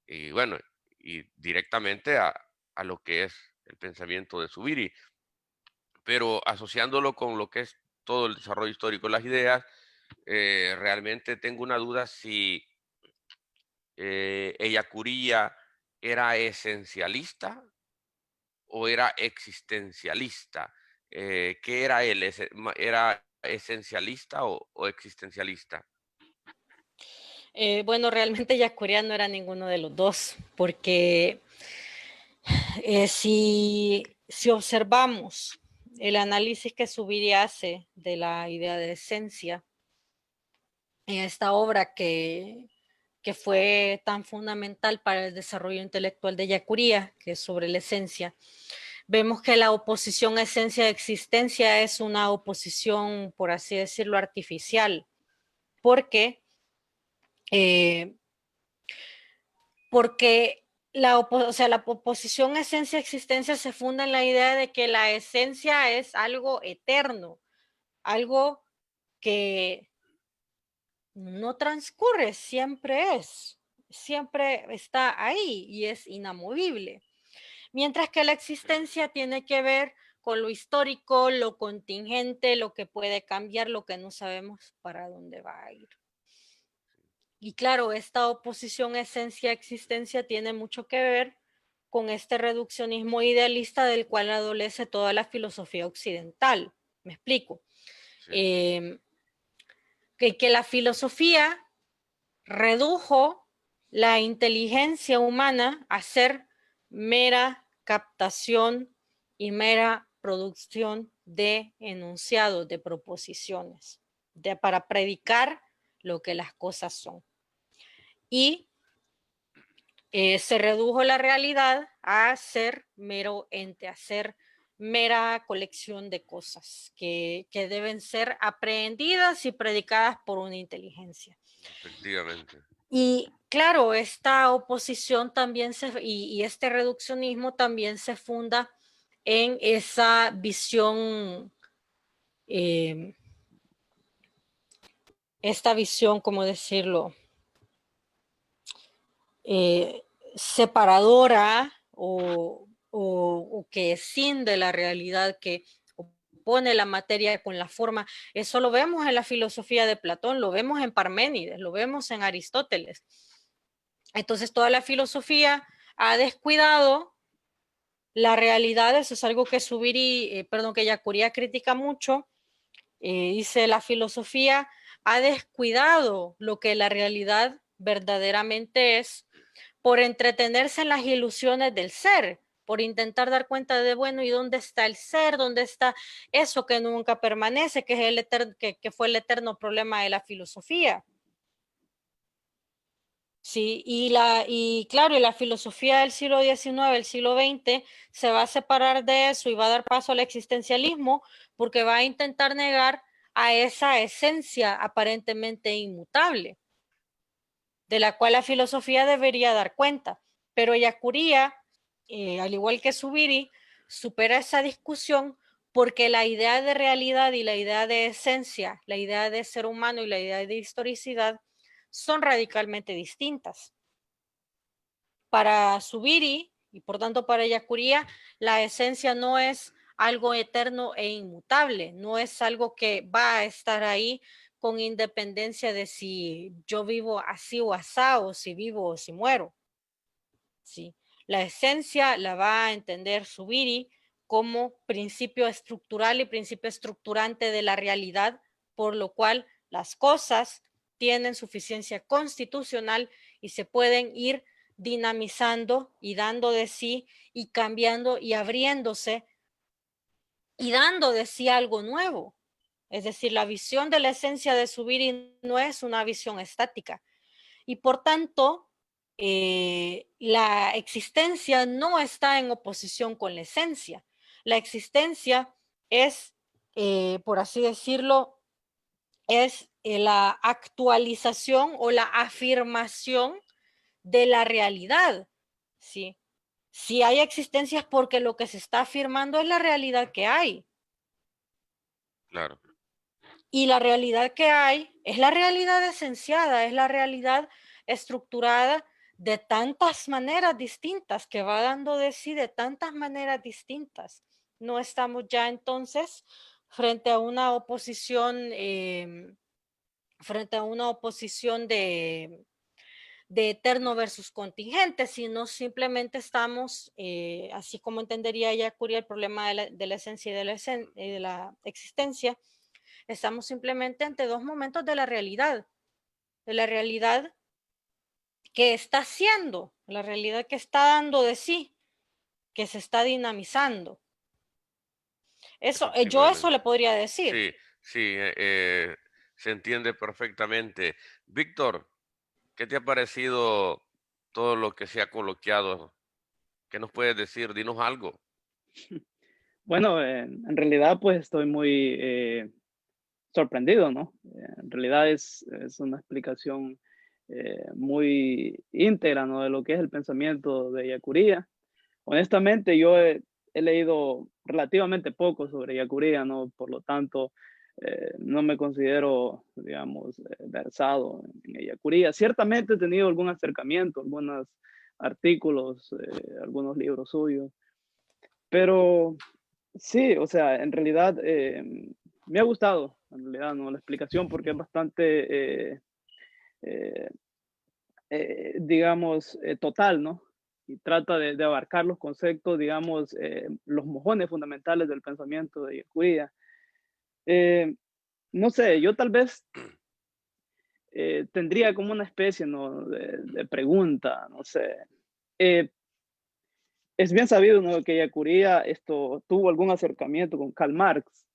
y bueno, y directamente a lo que es el pensamiento de Zubiri, pero asociándolo con lo que es todo el desarrollo histórico de las ideas, realmente tengo una duda si Ellacuría era esencialista o era existencialista. ¿Qué era él? ¿Era esencialista o existencialista? Bueno, realmente Yacuría no era ninguno de los dos, porque si observamos el análisis que Zubiri hace de la idea de esencia en esta obra que fue tan fundamental para el desarrollo intelectual de Yacuría, que es sobre la esencia, vemos que la oposición esencia-existencia es una oposición, por así decirlo, artificial, porque la oposición esencia-existencia se funda en la idea de que la esencia es algo eterno, algo que no transcurre, siempre está ahí y es inamovible. Mientras que la existencia tiene que ver con lo histórico, lo contingente, lo que puede cambiar, lo que no sabemos para dónde va a ir. Y claro, esta oposición esencia-existencia tiene mucho que ver con este reduccionismo idealista del cual adolece toda la filosofía occidental. Me explico. Sí. Que la filosofía redujo la inteligencia humana a ser mera captación y mera producción de enunciados, de proposiciones, para predicar lo que las cosas son. Y se redujo la realidad a ser mero ente, a ser mera colección de cosas que deben ser aprehendidas y predicadas por una inteligencia. Efectivamente. Y claro, esta oposición también y este reduccionismo también se funda en esa visión, ¿cómo decirlo? Separadora o que escinde la realidad, que pone la materia con la forma. Eso lo vemos en la filosofía de Platón, lo vemos en Parménides, lo vemos en Aristóteles. Entonces toda la filosofía ha descuidado la realidad. Eso es algo que que Yacuría critica mucho. Dice, la filosofía ha descuidado lo que la realidad verdaderamente es por entretenerse en las ilusiones del ser, por intentar dar cuenta de, bueno, ¿y dónde está el ser? ¿Dónde está eso que nunca permanece, que es que fue el eterno problema de la filosofía? Sí, y claro, y la filosofía del siglo XIX, el siglo XX, se va a separar de eso y va a dar paso al existencialismo, porque va a intentar negar a esa esencia aparentemente inmutable, de la cual la filosofía debería dar cuenta. Pero Yacuría, al igual que Zubiri, supera esa discusión porque la idea de realidad y la idea de esencia, la idea de ser humano y la idea de historicidad son radicalmente distintas. Para Zubiri y por tanto para Yacuría, la esencia no es algo eterno e inmutable, no es algo que va a estar ahí con independencia de si yo vivo así o asá, o si vivo o si muero. ¿Sí? La esencia la va a entender Zubiri como principio estructural y principio estructurante de la realidad, por lo cual las cosas tienen suficiencia constitucional y se pueden ir dinamizando y dando de sí y cambiando y abriéndose y dando de sí algo nuevo. Es decir, la visión de la esencia de Zubiri no es una visión estática. Y por tanto, la existencia no está en oposición con la esencia. La existencia es, por así decirlo, es la actualización o la afirmación de la realidad, ¿sí? Si hay existencia es porque lo que se está afirmando es la realidad que hay. Claro. Y la realidad que hay es la realidad esenciada, es la realidad estructurada de tantas maneras distintas, que va dando de sí de tantas maneras distintas. No estamos ya entonces frente a una oposición, de eterno versus contingente, sino simplemente estamos, así como entendería Yacuría el problema de la esencia y de la existencia, Estamos simplemente ante dos momentos de la realidad que está haciendo, la realidad que está dando de sí, que se está dinamizando. Eso, yo eso le podría decir. Sí, sí, se entiende perfectamente. Víctor, ¿qué te ha parecido todo lo que se ha coloquiado? ¿Qué nos puedes decir? Dinos algo. Bueno, en realidad pues estoy muy sorprendido, ¿no? En realidad es una explicación muy íntegra, ¿no? De lo que es el pensamiento de Yacuría. Honestamente, yo he leído relativamente poco sobre Yacuría, ¿no? Por lo tanto, no me considero, digamos, versado en Yacuría. Ciertamente he tenido algún acercamiento, algunos artículos, algunos libros suyos, pero sí, o sea, en realidad me ha gustado, en realidad, ¿no? La explicación porque es bastante, eh, digamos, total, ¿no? Y trata de abarcar los conceptos, digamos, los mojones fundamentales del pensamiento de Yacuía. Eh, no sé, yo tal vez tendría como una especie, ¿no? de pregunta, no sé. Eh, es bien sabido, ¿no? Que Yacuría esto tuvo algún acercamiento con Karl Marx,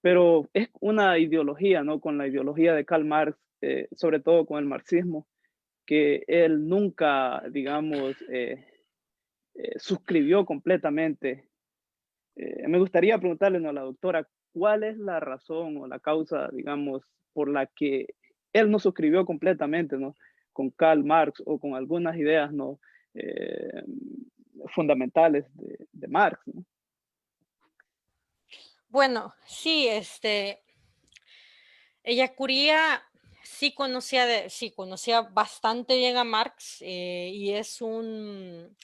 pero es una ideología, ¿no? Con la ideología de Karl Marx, sobre todo con el marxismo, que él nunca, digamos, suscribió completamente. Me gustaría preguntarle, ¿no? A la doctora, ¿cuál es la razón o la causa, digamos, por la que él no suscribió completamente, ¿no? Con Karl Marx o con algunas ideas, ¿no? Eh, fundamentales de Marx, ¿no? Bueno, sí, Ellacuría sí conocía bastante bien a Marx y es un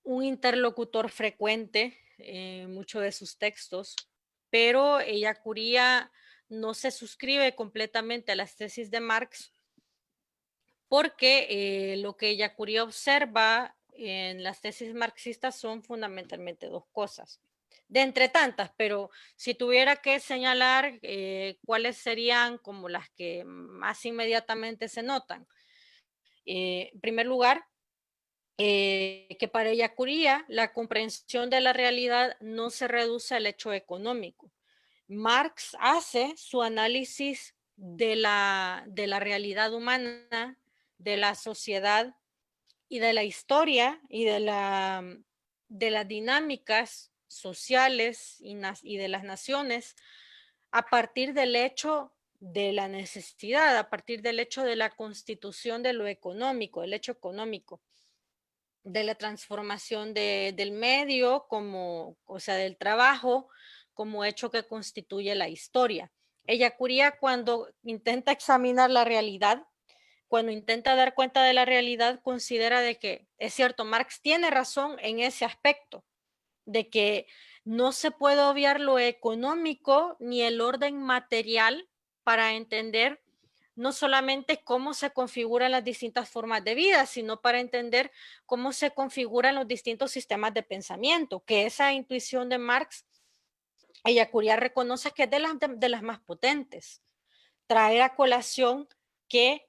interlocutor frecuente en muchos de sus textos, pero Ellacuría no se suscribe completamente a las tesis de Marx porque lo que Ellacuría observa en las tesis marxistas son fundamentalmente dos cosas, de entre tantas, pero si tuviera que señalar cuáles serían como las que más inmediatamente se notan. En primer lugar, que para Ellacuría la comprensión de la realidad no se reduce al hecho económico. Marx hace su análisis de la realidad humana, de la sociedad y de la historia y de las dinámicas sociales y de las naciones a partir del hecho de la necesidad, a partir del hecho de la constitución de lo económico, el hecho económico, de la transformación del medio como, o sea, del trabajo como hecho que constituye la historia. Ellacuría cuando intenta examinar la realidad, cuando intenta dar cuenta de la realidad, considera de que, es cierto, Marx tiene razón en ese aspecto, de que no se puede obviar lo económico ni el orden material para entender no solamente cómo se configuran las distintas formas de vida, sino para entender cómo se configuran los distintos sistemas de pensamiento, que esa intuición de Marx, Ellacuría reconoce que es de las más potentes. Traer a colación que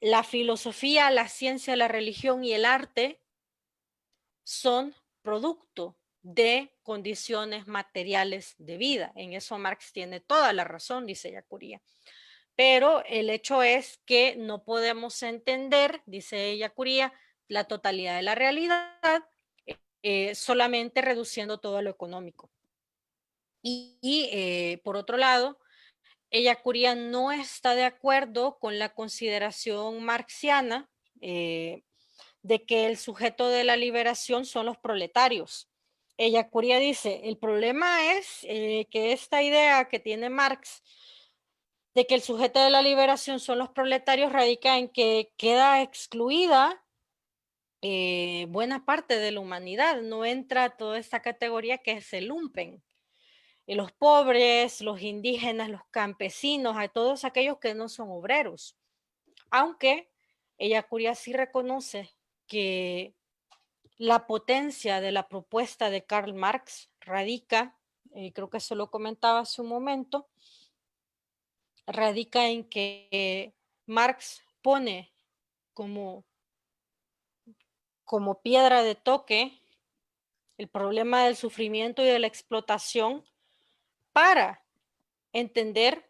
la filosofía, la ciencia, la religión y el arte son producto de condiciones materiales de vida. En eso Marx tiene toda la razón, dice Ellacuría. Pero el hecho es que no podemos entender, dice Ellacuría, la totalidad de la realidad solamente reduciendo todo a lo económico. Por otro lado, Ellacuría no está de acuerdo con la consideración marxiana de que el sujeto de la liberación son los proletarios. Ellacuría dice, el problema es que esta idea que tiene Marx de que el sujeto de la liberación son los proletarios radica en que queda excluida buena parte de la humanidad, no entra toda esta categoría que es el lumpen. Los pobres, los indígenas, los campesinos, a todos aquellos que no son obreros. Aunque Ellacuría sí reconoce que la potencia de la propuesta de Karl Marx radica, creo que eso lo comentaba hace un momento, radica en que Marx pone como, como piedra de toque el problema del sufrimiento y de la explotación para entender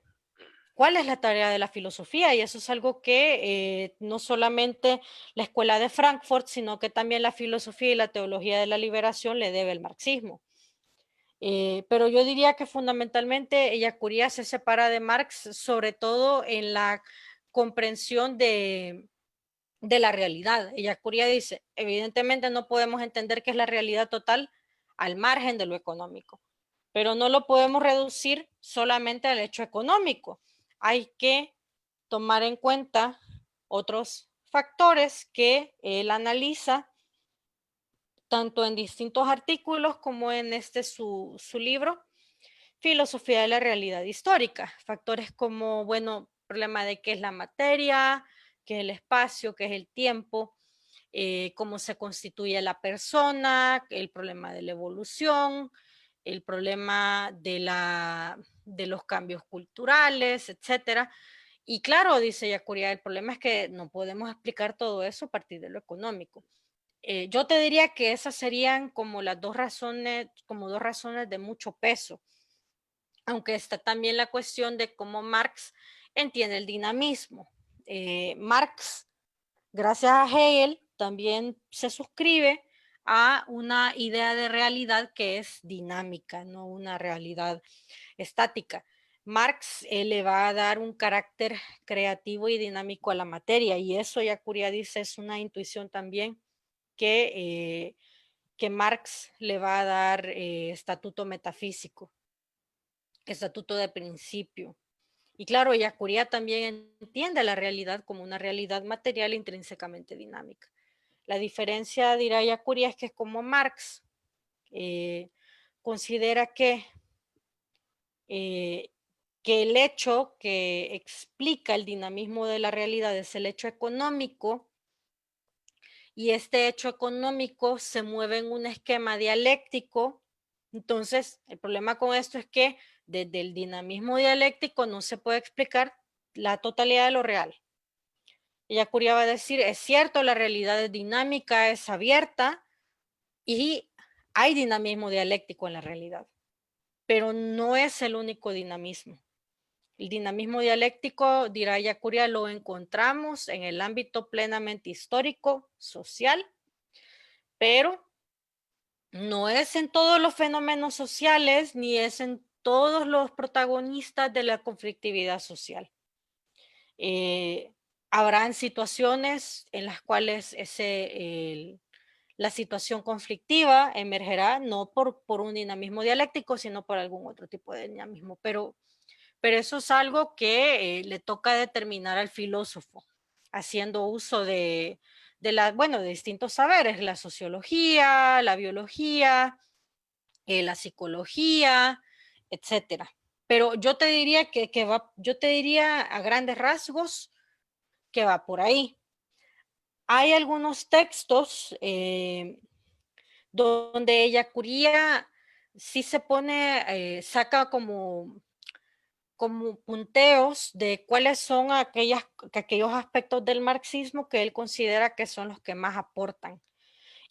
cuál es la tarea de la filosofía. Y eso es algo que no solamente la Escuela de Frankfurt, sino que también la filosofía y la teología de la liberación le debe el marxismo. Pero yo diría que fundamentalmente Ellacuría se separa de Marx, sobre todo en la comprensión de la realidad. Ellacuría dice, evidentemente no podemos entender qué es la realidad total al margen de lo económico, pero no lo podemos reducir solamente al hecho económico. Hay que tomar en cuenta otros factores que él analiza tanto en distintos artículos como en su libro, Filosofía de la Realidad Histórica. Factores como, bueno, problema de qué es la materia, qué es el espacio, qué es el tiempo, cómo se constituye la persona, el problema de la evolución, el problema de los cambios culturales, etcétera. Y claro, dice Yacuria, el problema es que no podemos explicar todo eso a partir de lo económico. Yo te diría que esas serían como las dos razones, como dos razones de mucho peso, aunque está también la cuestión de cómo Marx entiende el dinamismo. Marx, gracias a Hegel, también se suscribe a una idea de realidad que es dinámica, no una realidad estática. Marx le va a dar un carácter creativo y dinámico a la materia, y eso ya Curia dice es una intuición también que Marx le va a dar estatuto metafísico, estatuto de principio. Y claro, Yacuría también entiende la realidad como una realidad material intrínsecamente dinámica. La diferencia, dirá Yacuría, es que como Marx considera eh, que el hecho que explica el dinamismo de la realidad es el hecho económico, y este hecho económico se mueve en un esquema dialéctico. Entonces, el problema con esto es que desde el dinamismo dialéctico no se puede explicar la totalidad de lo real. Ella Curia va a decir, es cierto, la realidad es dinámica, es abierta y hay dinamismo dialéctico en la realidad, pero no es el único dinamismo. El dinamismo dialéctico, dirá Yacuria, lo encontramos en el ámbito plenamente histórico, social, pero no es en todos los fenómenos sociales ni es en todos los protagonistas de la conflictividad social. Habrán situaciones en las cuales la situación conflictiva emergerá no por un dinamismo dialéctico, sino por algún otro tipo de dinamismo. Pero eso es algo que le toca determinar al filósofo, haciendo uso de distintos saberes, la sociología, la biología, la psicología, etcétera. Pero yo te diría yo te diría a grandes rasgos que va por ahí. Hay algunos textos donde ella Curía sí se pone, saca como punteos de cuáles son aquellos aspectos del marxismo que él considera que son los que más aportan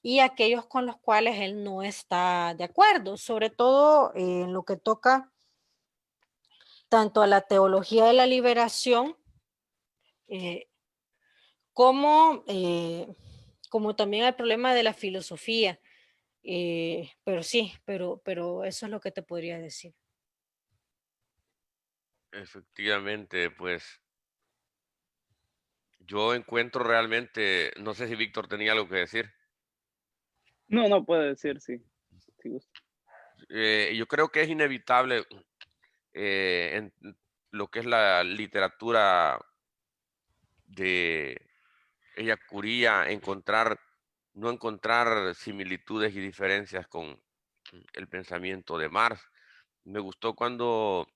y aquellos con los cuales él no está de acuerdo, sobre todo en lo que toca tanto a la teología de la liberación eh, como, como también al problema de la filosofía. Pero sí, pero eso es lo que te podría decir. Efectivamente, pues yo encuentro realmente, no sé si Víctor tenía algo que decir. No, no puede decir, sí. Si gusta. Yo creo que es inevitable en lo que es la literatura de ella Curía no encontrar similitudes y diferencias con el pensamiento de Marx. Me gustó cuando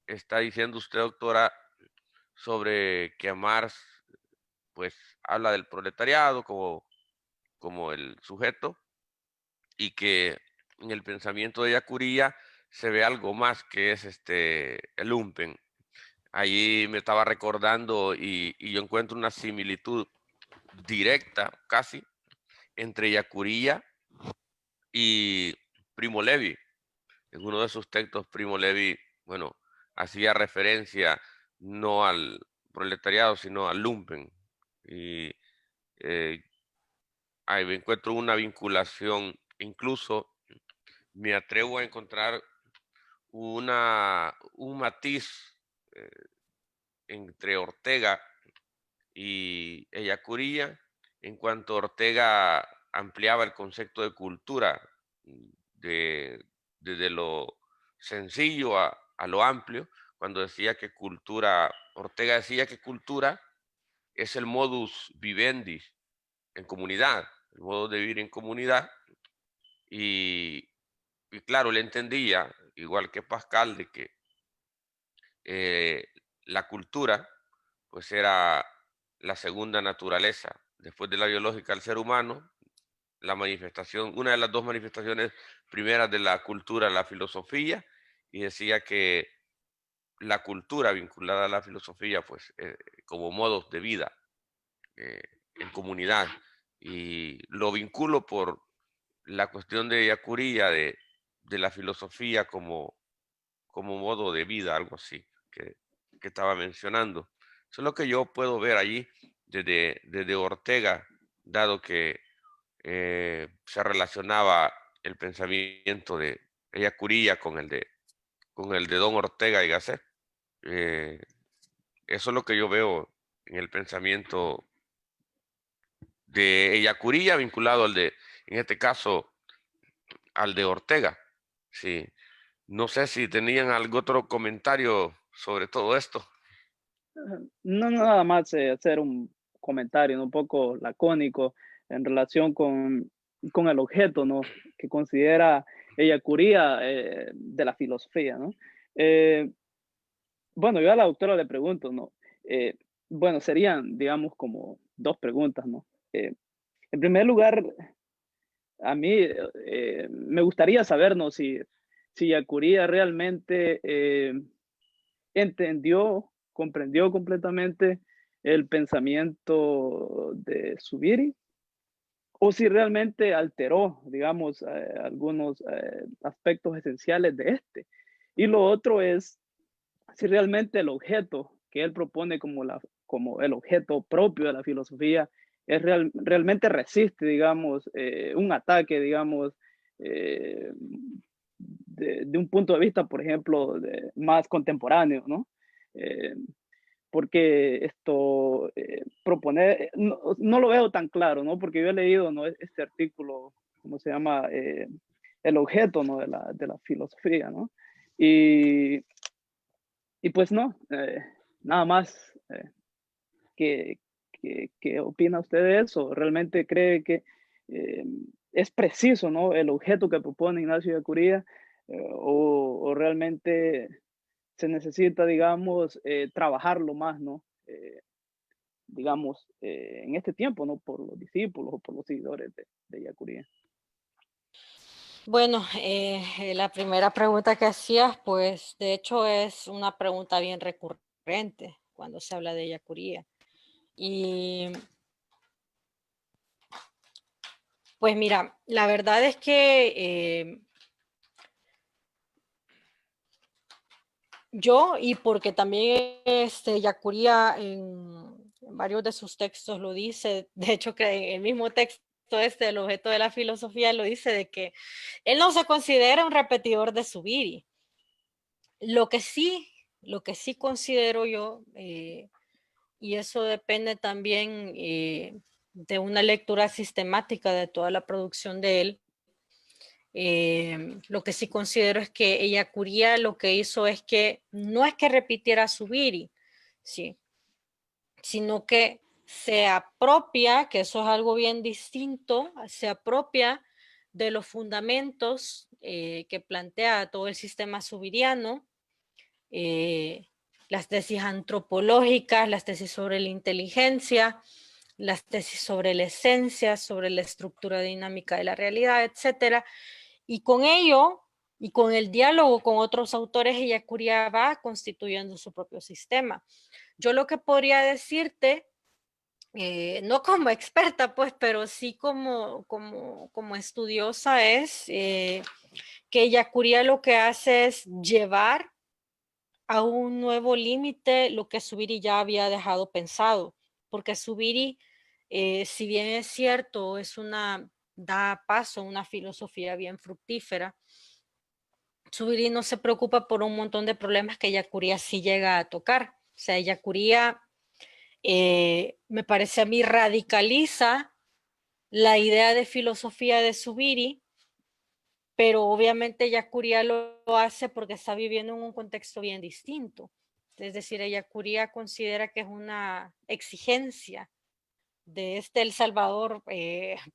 está diciendo usted, doctora, sobre que Marx pues habla del proletariado como el sujeto y que en el pensamiento de Yacuría se ve algo más que es el lumpen. Allí me estaba recordando y yo encuentro una similitud directa, casi, entre Yacuría y Primo Levi. En uno de sus textos, Primo Levi, bueno, hacía referencia no al proletariado, sino al lumpen. Y eh, ahí me encuentro una vinculación, incluso me atrevo a encontrar un matiz eh, entre Ortega y Ellacuría, en cuanto Ortega ampliaba el concepto de cultura desde lo sencillo a lo amplio, cuando decía que cultura, Ortega decía que cultura es el modus vivendi en comunidad, el modo de vivir en comunidad, y, y claro, él entendía, igual que Pascal, de que eh, la cultura pues era la segunda naturaleza, después de la biológica del ser humano, la manifestación, una de las dos manifestaciones primeras de la cultura, la filosofía, y decía que la cultura vinculada a la filosofía, pues como modos de vida eh, en comunidad, y lo vinculo por la cuestión de Yacuría, de la filosofía como modo de vida, algo así, que estaba mencionando. Eso es lo que yo puedo ver allí desde Ortega, dado que se relacionaba el pensamiento de Ellacuría con el de Don Ortega y Gasset. Eh, Eso es lo que yo veo en el pensamiento de Ellacuría vinculado en este caso, al de Ortega. Sí. No sé si tenían algún otro comentario sobre todo esto. No, nada más hacer un comentario, ¿no? Un poco lacónico en relación con el objeto, ¿no? Que considera Ellacuría de la filosofía, ¿no? Eh, bueno, yo a la doctora le pregunto, ¿no? Eh, bueno, serían, digamos, como dos preguntas, ¿no? En primer lugar, a mí me gustaría saber, ¿no? Si Ellacuría realmente entendió, comprendió completamente el pensamiento de Zubiri o si realmente alteró, digamos, algunos aspectos esenciales de este. Y lo otro es si realmente el objeto que él propone como el objeto propio de la filosofía realmente resiste, digamos, un ataque, digamos, de un punto de vista, por ejemplo, más contemporáneo, ¿no? Eh, porque esto proponer, no lo veo tan claro, ¿no? Porque yo he leído, ¿no? Este artículo, ¿cómo se llama? El objeto, ¿no? De la filosofía, ¿no? Y, y pues no, nada más. ¿Qué opina usted de eso? ¿Realmente cree que eh, es preciso, ¿no? El objeto que propone Ignacio de Curía o realmente se necesita, digamos, trabajarlo más, ¿no? Digamos, en este tiempo, ¿no? Por los discípulos o por los seguidores de Yacuría. Bueno, la primera pregunta que hacías, pues de hecho es una pregunta bien recurrente cuando se habla de Yacuría. Y pues mira, la verdad es que yo, y porque también Yacuría en varios de sus textos lo dice, de hecho que en el mismo texto el objeto de la filosofía lo dice, de que él no se considera un repetidor de Zubiri. Lo que sí considero yo, y eso depende también de una lectura sistemática de toda la producción de él, lo que sí considero es que Ellacuría lo que hizo es que no es que repitiera Zubiri, ¿sí? Sino que se apropia, que eso es algo bien distinto, se apropia de los fundamentos que plantea todo el sistema zubiriano, las tesis antropológicas, las tesis sobre la inteligencia, las tesis sobre la esencia, sobre la estructura dinámica de la realidad, etcétera. Y con ello Y con el diálogo con otros autores, Ellacuría va constituyendo su propio sistema. Yo lo que podría decirte, no como experta, pues, pero sí como estudiosa, es que Ellacuría lo que hace es llevar a un nuevo límite lo que Zubiri ya había dejado pensado, porque Zubiri, si bien es cierto, da paso a una filosofía bien fructífera, Zubiri no se preocupa por un montón de problemas que Ellacuría sí llega a tocar. O sea, Ellacuría, me parece a mí, radicaliza la idea de filosofía de Zubiri, pero obviamente Ellacuría lo hace porque está viviendo en un contexto bien distinto. Es decir, Ellacuría considera que es una exigencia de El Salvador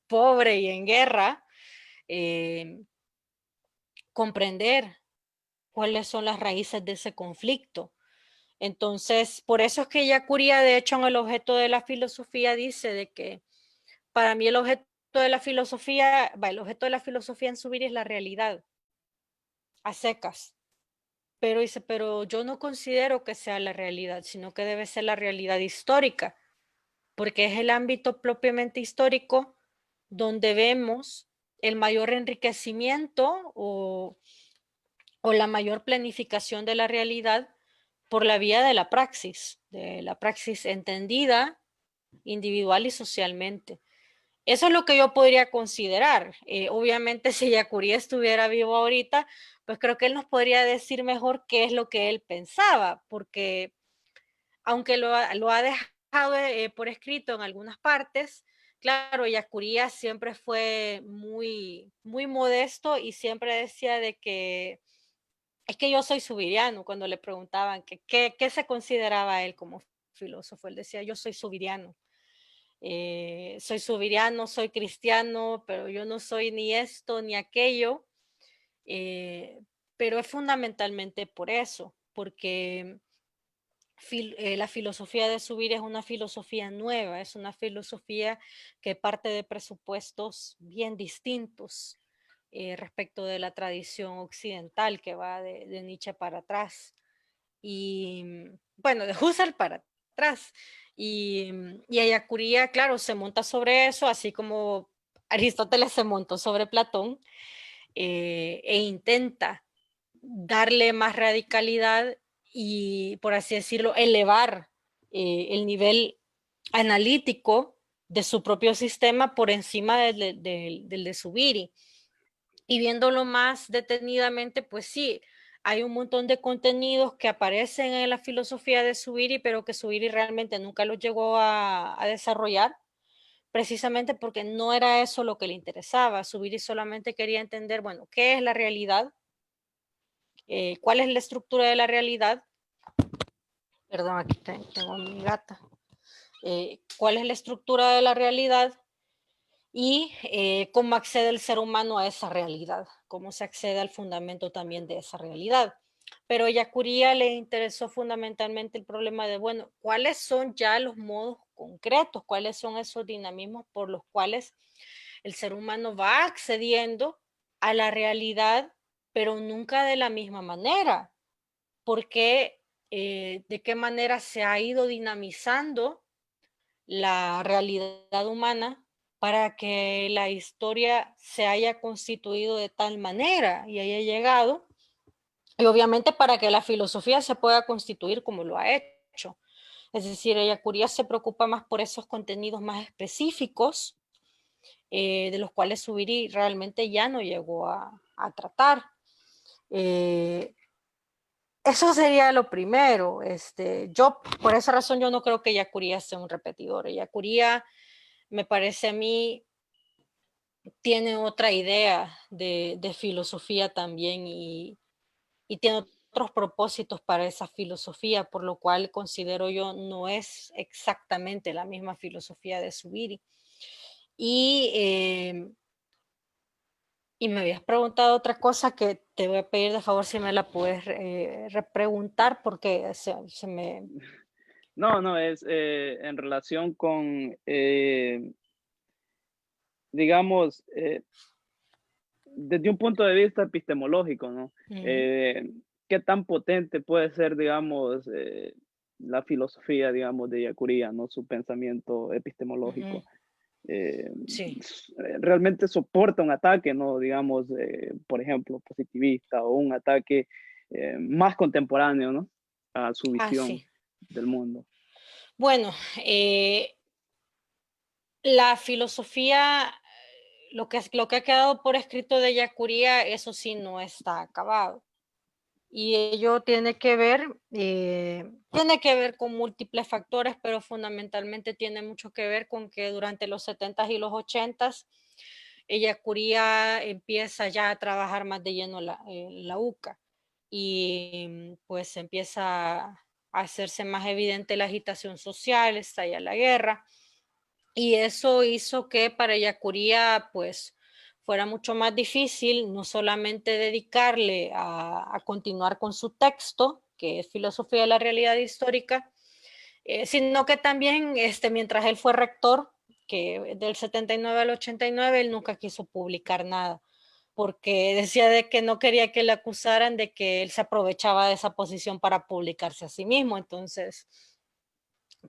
pobre y en guerra, comprender cuáles son las raíces de ese conflicto. Entonces, por eso es que Ellacuría, de hecho, en el objeto de la filosofía dice de que para mí el objeto de la filosofía en Zubiri es la realidad, a secas. Pero dice, pero yo no considero que sea la realidad, sino que debe ser la realidad histórica, porque es el ámbito propiamente histórico donde vemos el mayor enriquecimiento o la mayor planificación de la realidad por la vía de la praxis entendida individual y socialmente. Eso es lo que yo podría considerar. Obviamente, si Ellacuría estuviera vivo ahorita, pues creo que él nos podría decir mejor qué es lo que él pensaba, porque aunque lo ha dejado por escrito en algunas partes, claro, Ellacuría siempre fue muy, muy modesto y siempre decía de que es que yo soy subiriano. Cuando le preguntaban qué se consideraba él como filósofo, él decía, yo soy subiriano. Soy subiriano, soy cristiano, pero yo no soy ni esto ni aquello. Pero es fundamentalmente por eso, porque la filosofía de Zubiri es una filosofía nueva, es una filosofía que parte de presupuestos bien distintos respecto de la tradición occidental que va de Nietzsche para atrás. Y bueno, de Husserl para atrás. Y Ellacuría, claro, se monta sobre eso, así como Aristóteles se montó sobre Platón, e intenta darle más radicalidad y, por así decirlo, elevar el nivel analítico de su propio sistema por encima del de Zubiri. Y viéndolo más detenidamente, pues sí, hay un montón de contenidos que aparecen en la filosofía de Zubiri, pero que Zubiri realmente nunca los llegó a desarrollar, precisamente porque no era eso lo que le interesaba. Zubiri solamente quería entender, bueno, ¿qué es la realidad? ¿Cuál es la estructura de la realidad? Perdón, aquí tengo a mi gata. ¿Cuál es la estructura de la realidad? Y cómo accede el ser humano a esa realidad, cómo se accede al fundamento también de esa realidad. Pero a Ellacuría le interesó fundamentalmente el problema de, bueno, ¿cuáles son ya los modos concretos? ¿Cuáles son esos dinamismos por los cuales el ser humano va accediendo a la realidad, pero nunca de la misma manera? Porque de qué manera se ha ido dinamizando la realidad humana para que la historia se haya constituido de tal manera y haya llegado, y obviamente para que la filosofía se pueda constituir como lo ha hecho. Es decir, Ellacuría se preocupa más por esos contenidos más específicos, de los cuales Zubiri realmente ya no llegó a tratar. Eso sería lo primero. Yo, por esa razón, yo no creo que Ellacuría sea un repetidor. Ellacuría, me parece a mí, tiene otra idea de filosofía también y tiene otros propósitos para esa filosofía, por lo cual considero yo no es exactamente la misma filosofía de Zubiri. Y me habías preguntado otra cosa que te voy a pedir de favor si me la puedes repreguntar porque se me... No, es en relación con, digamos, desde un punto de vista epistemológico, ¿no? ¿Qué tan potente puede ser, digamos, la filosofía, digamos, de Yacuría, ¿no? Su pensamiento epistemológico. Sí. Realmente soporta un ataque, ¿no? Digamos, por ejemplo, positivista o un ataque más contemporáneo, ¿no? A su visión Sí. del mundo. Bueno, la filosofía, lo que ha quedado por escrito de Yacuría, eso sí no está acabado. Y ello tiene que ver con múltiples factores, pero fundamentalmente tiene mucho que ver con que durante los 70s y los 80s, Yacuría empieza ya a trabajar más de lleno la UCA y pues empieza a hacerse más evidente la agitación social, estalla la guerra. Y eso hizo que para Yacuría, pues, fuera mucho más difícil no solamente dedicarle a continuar con su texto, que es Filosofía de la Realidad Histórica, sino que también, mientras él fue rector, que del 79 al 89, él nunca quiso publicar nada, porque decía de que no quería que le acusaran de que él se aprovechaba de esa posición para publicarse a sí mismo. Entonces,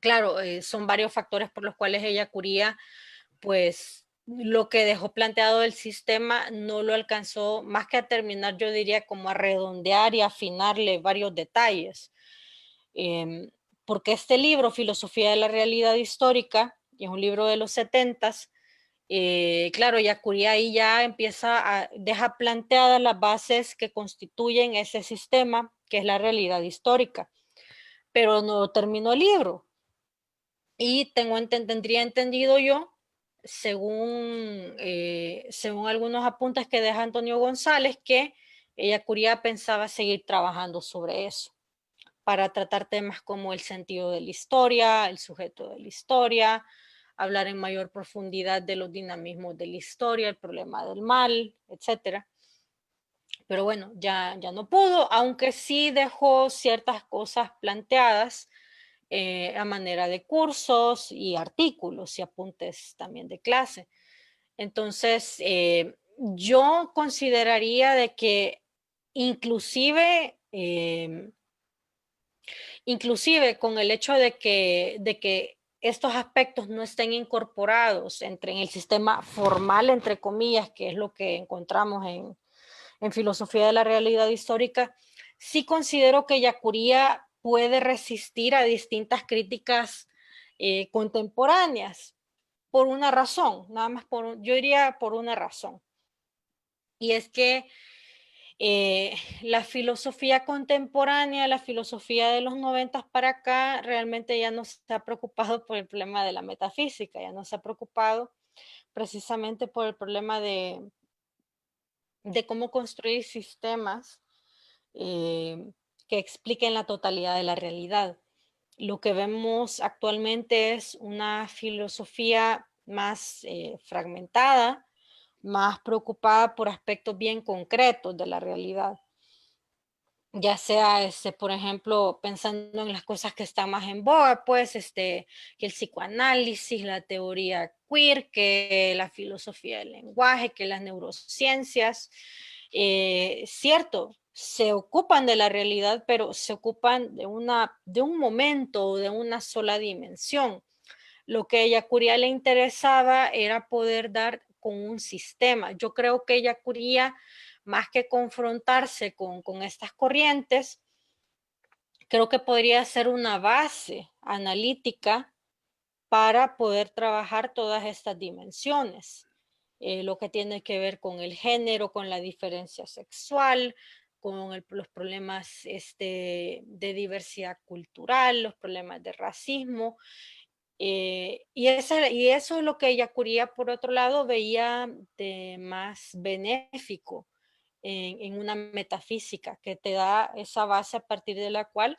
claro, son varios factores por los cuales Ellacuría, pues lo que dejó planteado el sistema no lo alcanzó más que a terminar, yo diría como a redondear y afinarle varios detalles. Porque este libro, Filosofía de la Realidad Histórica, es un libro de los 70s, claro, Ellacuría ahí ya deja planteadas las bases que constituyen ese sistema, que es la realidad histórica, pero no terminó el libro. Y tendría entendido yo, según algunos apuntes que deja Antonio González, que Ellacuría pensaba seguir trabajando sobre eso, para tratar temas como el sentido de la historia, el sujeto de la historia, hablar en mayor profundidad de los dinamismos de la historia, el problema del mal, etcétera. Pero bueno, ya no pudo, aunque sí dejó ciertas cosas planteadas a manera de cursos y artículos y apuntes también de clase. Entonces, yo consideraría de que inclusive con el hecho de que estos aspectos no estén incorporados en el sistema formal, entre comillas, que es lo que encontramos en Filosofía de la Realidad Histórica, sí considero que Yacuría puede resistir a distintas críticas contemporáneas por una razón, nada más yo diría por una razón. Y es que la filosofía contemporánea, la filosofía de los 90 para acá, realmente ya no se ha preocupado por el problema de la metafísica, ya no se ha preocupado precisamente por el problema de cómo construir sistemas que expliquen la totalidad de la realidad. Lo que vemos actualmente es una filosofía más fragmentada, más preocupada por aspectos bien concretos de la realidad. Ya sea, por ejemplo, pensando en las cosas que están más en boga, pues, que el psicoanálisis, la teoría queer, que la filosofía del lenguaje, que las neurociencias. Cierto, se ocupan de la realidad, pero se ocupan de un momento o de una sola dimensión. Lo que a Ellacuría le interesaba era poder dar con un sistema. Yo creo que Ellacuría, más que confrontarse con estas corrientes, creo que podría ser una base analítica para poder trabajar todas estas dimensiones. Lo que tiene que ver con el género, con la diferencia sexual, con los problemas de diversidad cultural, los problemas de racismo. Y eso es lo que Ellacuría, por otro lado, veía de más benéfico en una metafísica, que te da esa base a partir de la cual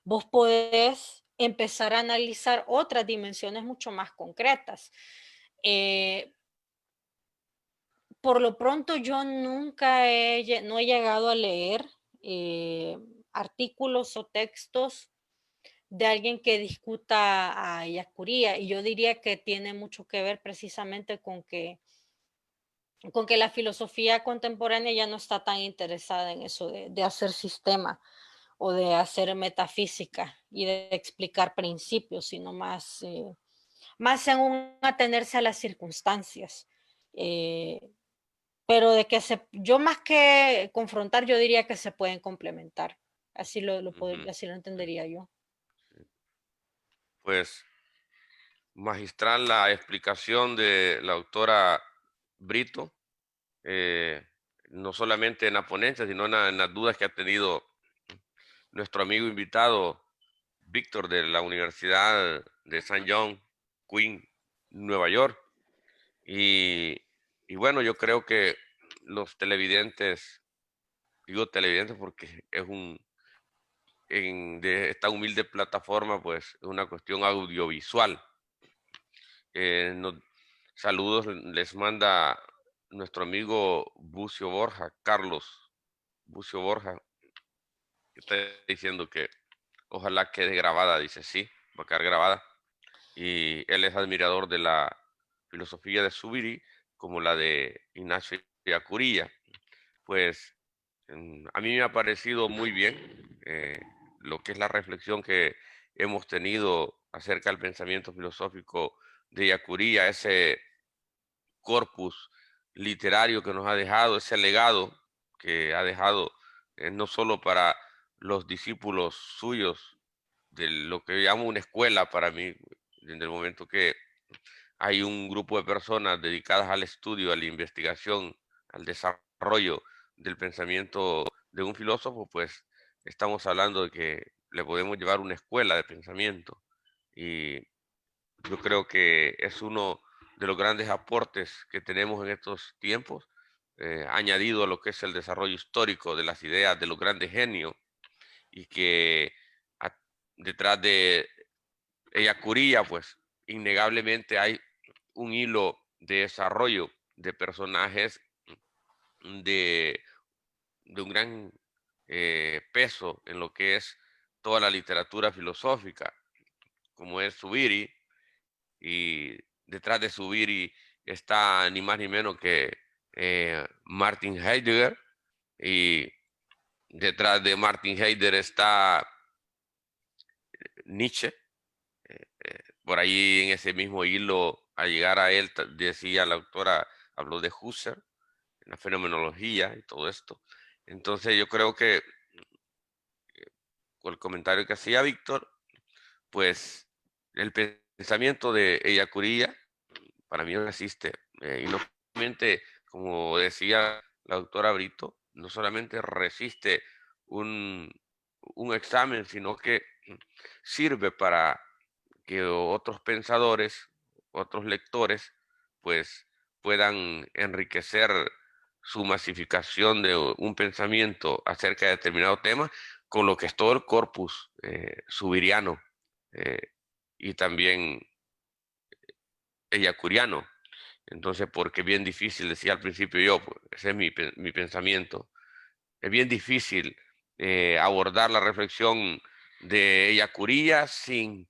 vos podés empezar a analizar otras dimensiones mucho más concretas. Por lo pronto, yo nunca no he llegado a leer artículos o textos de alguien que discuta a Ellacuría, y yo diría que tiene mucho que ver precisamente con que con que la filosofía contemporánea ya no está tan interesada en eso de hacer sistema o de hacer metafísica y de explicar principios, sino más, más en un atenerse a las circunstancias. Eh, pero de que yo más que confrontar, yo diría que se pueden complementar. Así Ujú. así lo Sí, entendería yo. sí. Pues magistral la explicación de la autora Brito, eh, no solamente en la ponencia, sino en las dudas que ha tenido nuestro amigo invitado Víctor de la Universidad de St. John, Queen, Nueva York. Y, y bueno, yo creo que los televidentes, digo televidentes porque es de esta humilde plataforma, pues es una cuestión audiovisual. Saludos les manda nuestro amigo Bucio Borja, Carlos Bucio Borja, que está diciendo que ojalá quede grabada, dice sí, va a quedar grabada. Y él es admirador de la filosofía de Zubiri como la de Ignacio Ellacuría. Pues a mí me ha parecido muy bien lo que es la reflexión que hemos tenido acerca del pensamiento filosófico de Ellacuría, ese corpus literario que nos ha dejado, ese legado que ha dejado no solo para los discípulos suyos, de lo que llamo una escuela para mí, desde el momento que hay un grupo de personas dedicadas al estudio, a la investigación, al desarrollo del pensamiento de un filósofo, pues estamos hablando de que le podemos llevar una escuela de pensamiento. Y yo creo que es uno de los grandes aportes que tenemos en estos tiempos, añadido a lo que es el desarrollo histórico de las ideas de los grandes genios, y que a- detrás de Ellacuría, pues innegablemente hay un hilo de desarrollo de personajes de, de un gran peso en lo que es toda la literatura filosófica, como es Zubiri, y detrás de Zubiri está ni más ni menos que Martin Heidegger, y detrás de Martin Heidegger está Nietzsche. Por ahí en ese mismo hilo, al llegar a él, decía la autora, habló de Husserl, la fenomenología y todo esto. Entonces yo creo que con el comentario que hacía Víctor, pues el pensamiento de Ellacuría para mí no existe. Y no solamente, como decía la doctora Brito, no solamente resiste un, un examen, sino que sirve para que otros pensadores, otros lectores, pues puedan enriquecer su masificación de un pensamiento acerca de determinado tema con lo que es todo el corpus subiriano eh, y también eyacuriano. Entonces, porque es bien difícil, decía al principio yo, pues, ese es mi pensamiento, es bien difícil abordar la reflexión de Ellacuría sin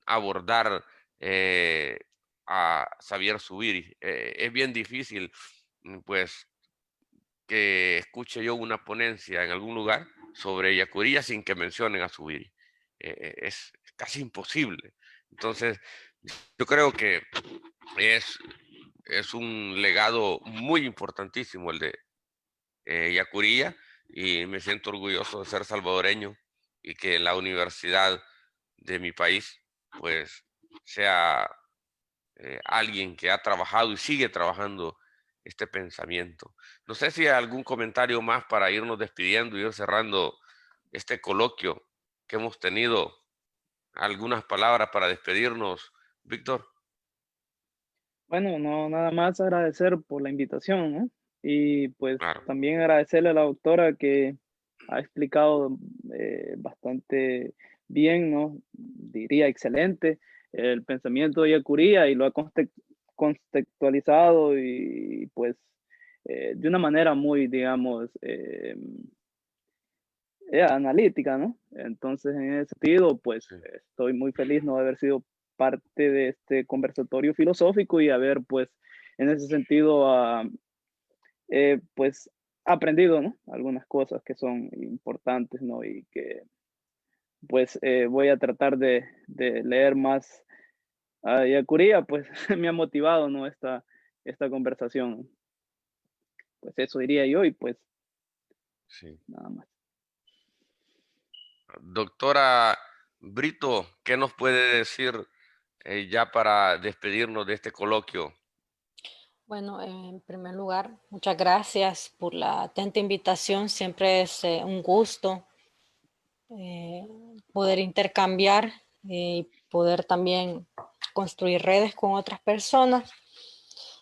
abordar a Xavier Zubiri. Es bien difícil, pues, que escuche yo una ponencia en algún lugar sobre Ellacuría sin que mencionen a Zubiri. Es casi imposible. Entonces, yo creo que es, es un legado muy importantísimo el de Ellacuría, y me siento orgulloso de ser salvadoreño y que la universidad de mi país, pues, sea alguien que ha trabajado y sigue trabajando este pensamiento. No sé si hay algún comentario más para irnos despidiendo y ir cerrando este coloquio que hemos tenido. Algunas palabras para despedirnos, Víctor. Bueno, no, nada más agradecer por la invitación, ¿no? Y pues Claro. también agradecerle a la doctora que ha explicado bastante bien, ¿no? Diría excelente el pensamiento de Ellacuría y lo ha contextualizado y pues de una manera muy, digamos, analítica, ¿no? Entonces, en ese sentido, pues Sí. estoy muy feliz no haber sido parte de este conversatorio filosófico y haber, pues, en ese sentido, pues aprendido, ¿no? Algunas cosas que son importantes, ¿no? Y que pues voy a tratar de leer más. Y a Curía, pues me ha motivado, ¿no? Esta conversación. Pues eso diría yo y pues Sí. nada más. Doctora Brito, ¿qué nos puede decir ya para despedirnos de este coloquio? Bueno, en primer lugar, muchas gracias por la atenta invitación. Siempre es un gusto eh, poder intercambiar y poder también construir redes con otras personas.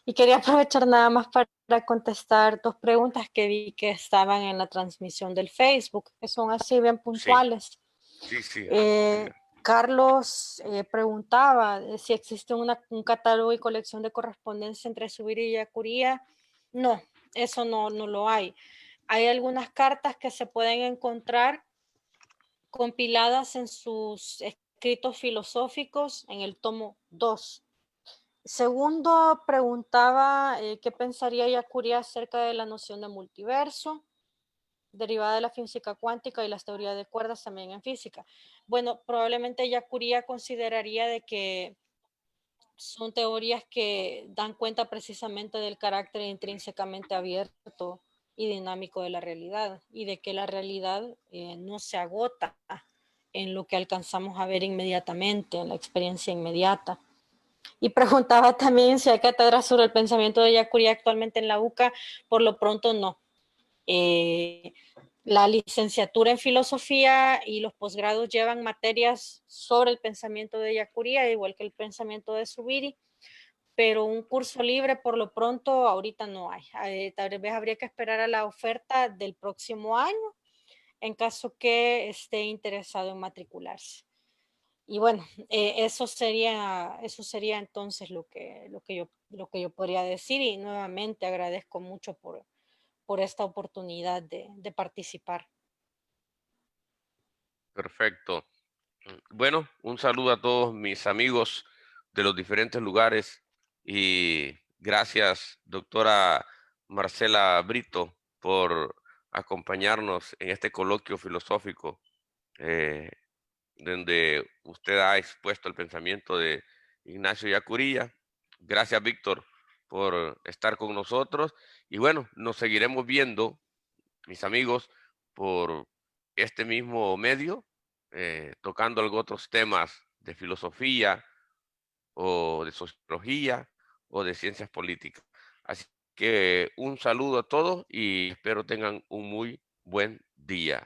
Y quería aprovechar nada más para contestar dos preguntas que vi que estaban en la transmisión del Facebook, que son así bien Sí, puntuales. sí, sí. Carlos preguntaba si existe un catálogo y colección de correspondencia entre Zubiri y Yacuría. No, eso no lo hay. Hay algunas cartas que se pueden encontrar compiladas en sus escritos filosóficos en el tomo 2. Segundo, preguntaba qué pensaría Yacuría acerca de la noción de multiverso, derivada de la física cuántica y las teorías de cuerdas también en física. Bueno, probablemente Yacuría consideraría de que son teorías que dan cuenta precisamente del carácter intrínsecamente abierto y dinámico de la realidad y de que la realidad no se agota en lo que alcanzamos a ver inmediatamente, en la experiencia inmediata. Y preguntaba también si hay cátedras sobre el pensamiento de Yacuría actualmente en la UCA. Por lo pronto no. La licenciatura en filosofía y los posgrados llevan materias sobre el pensamiento de Yacuría, igual que el pensamiento de Zubiri, pero un curso libre por lo pronto ahorita no hay. Tal vez habría que esperar a la oferta del próximo año en caso que esté interesado en matricularse. Y bueno, eso sería entonces lo que yo podría decir, y nuevamente agradezco mucho por esta oportunidad de participar. Perfecto. Bueno, un saludo a todos mis amigos de los diferentes lugares y gracias, doctora Marcela Brito, por acompañarnos en este coloquio filosófico eh, donde usted ha expuesto el pensamiento de Ignacio Yacuría. Gracias, Víctor, por estar con nosotros. Y bueno, nos seguiremos viendo, mis amigos, por este mismo medio, tocando algo otros temas de filosofía o de sociología o de ciencias políticas. Así que un saludo a todos y espero tengan un muy buen día.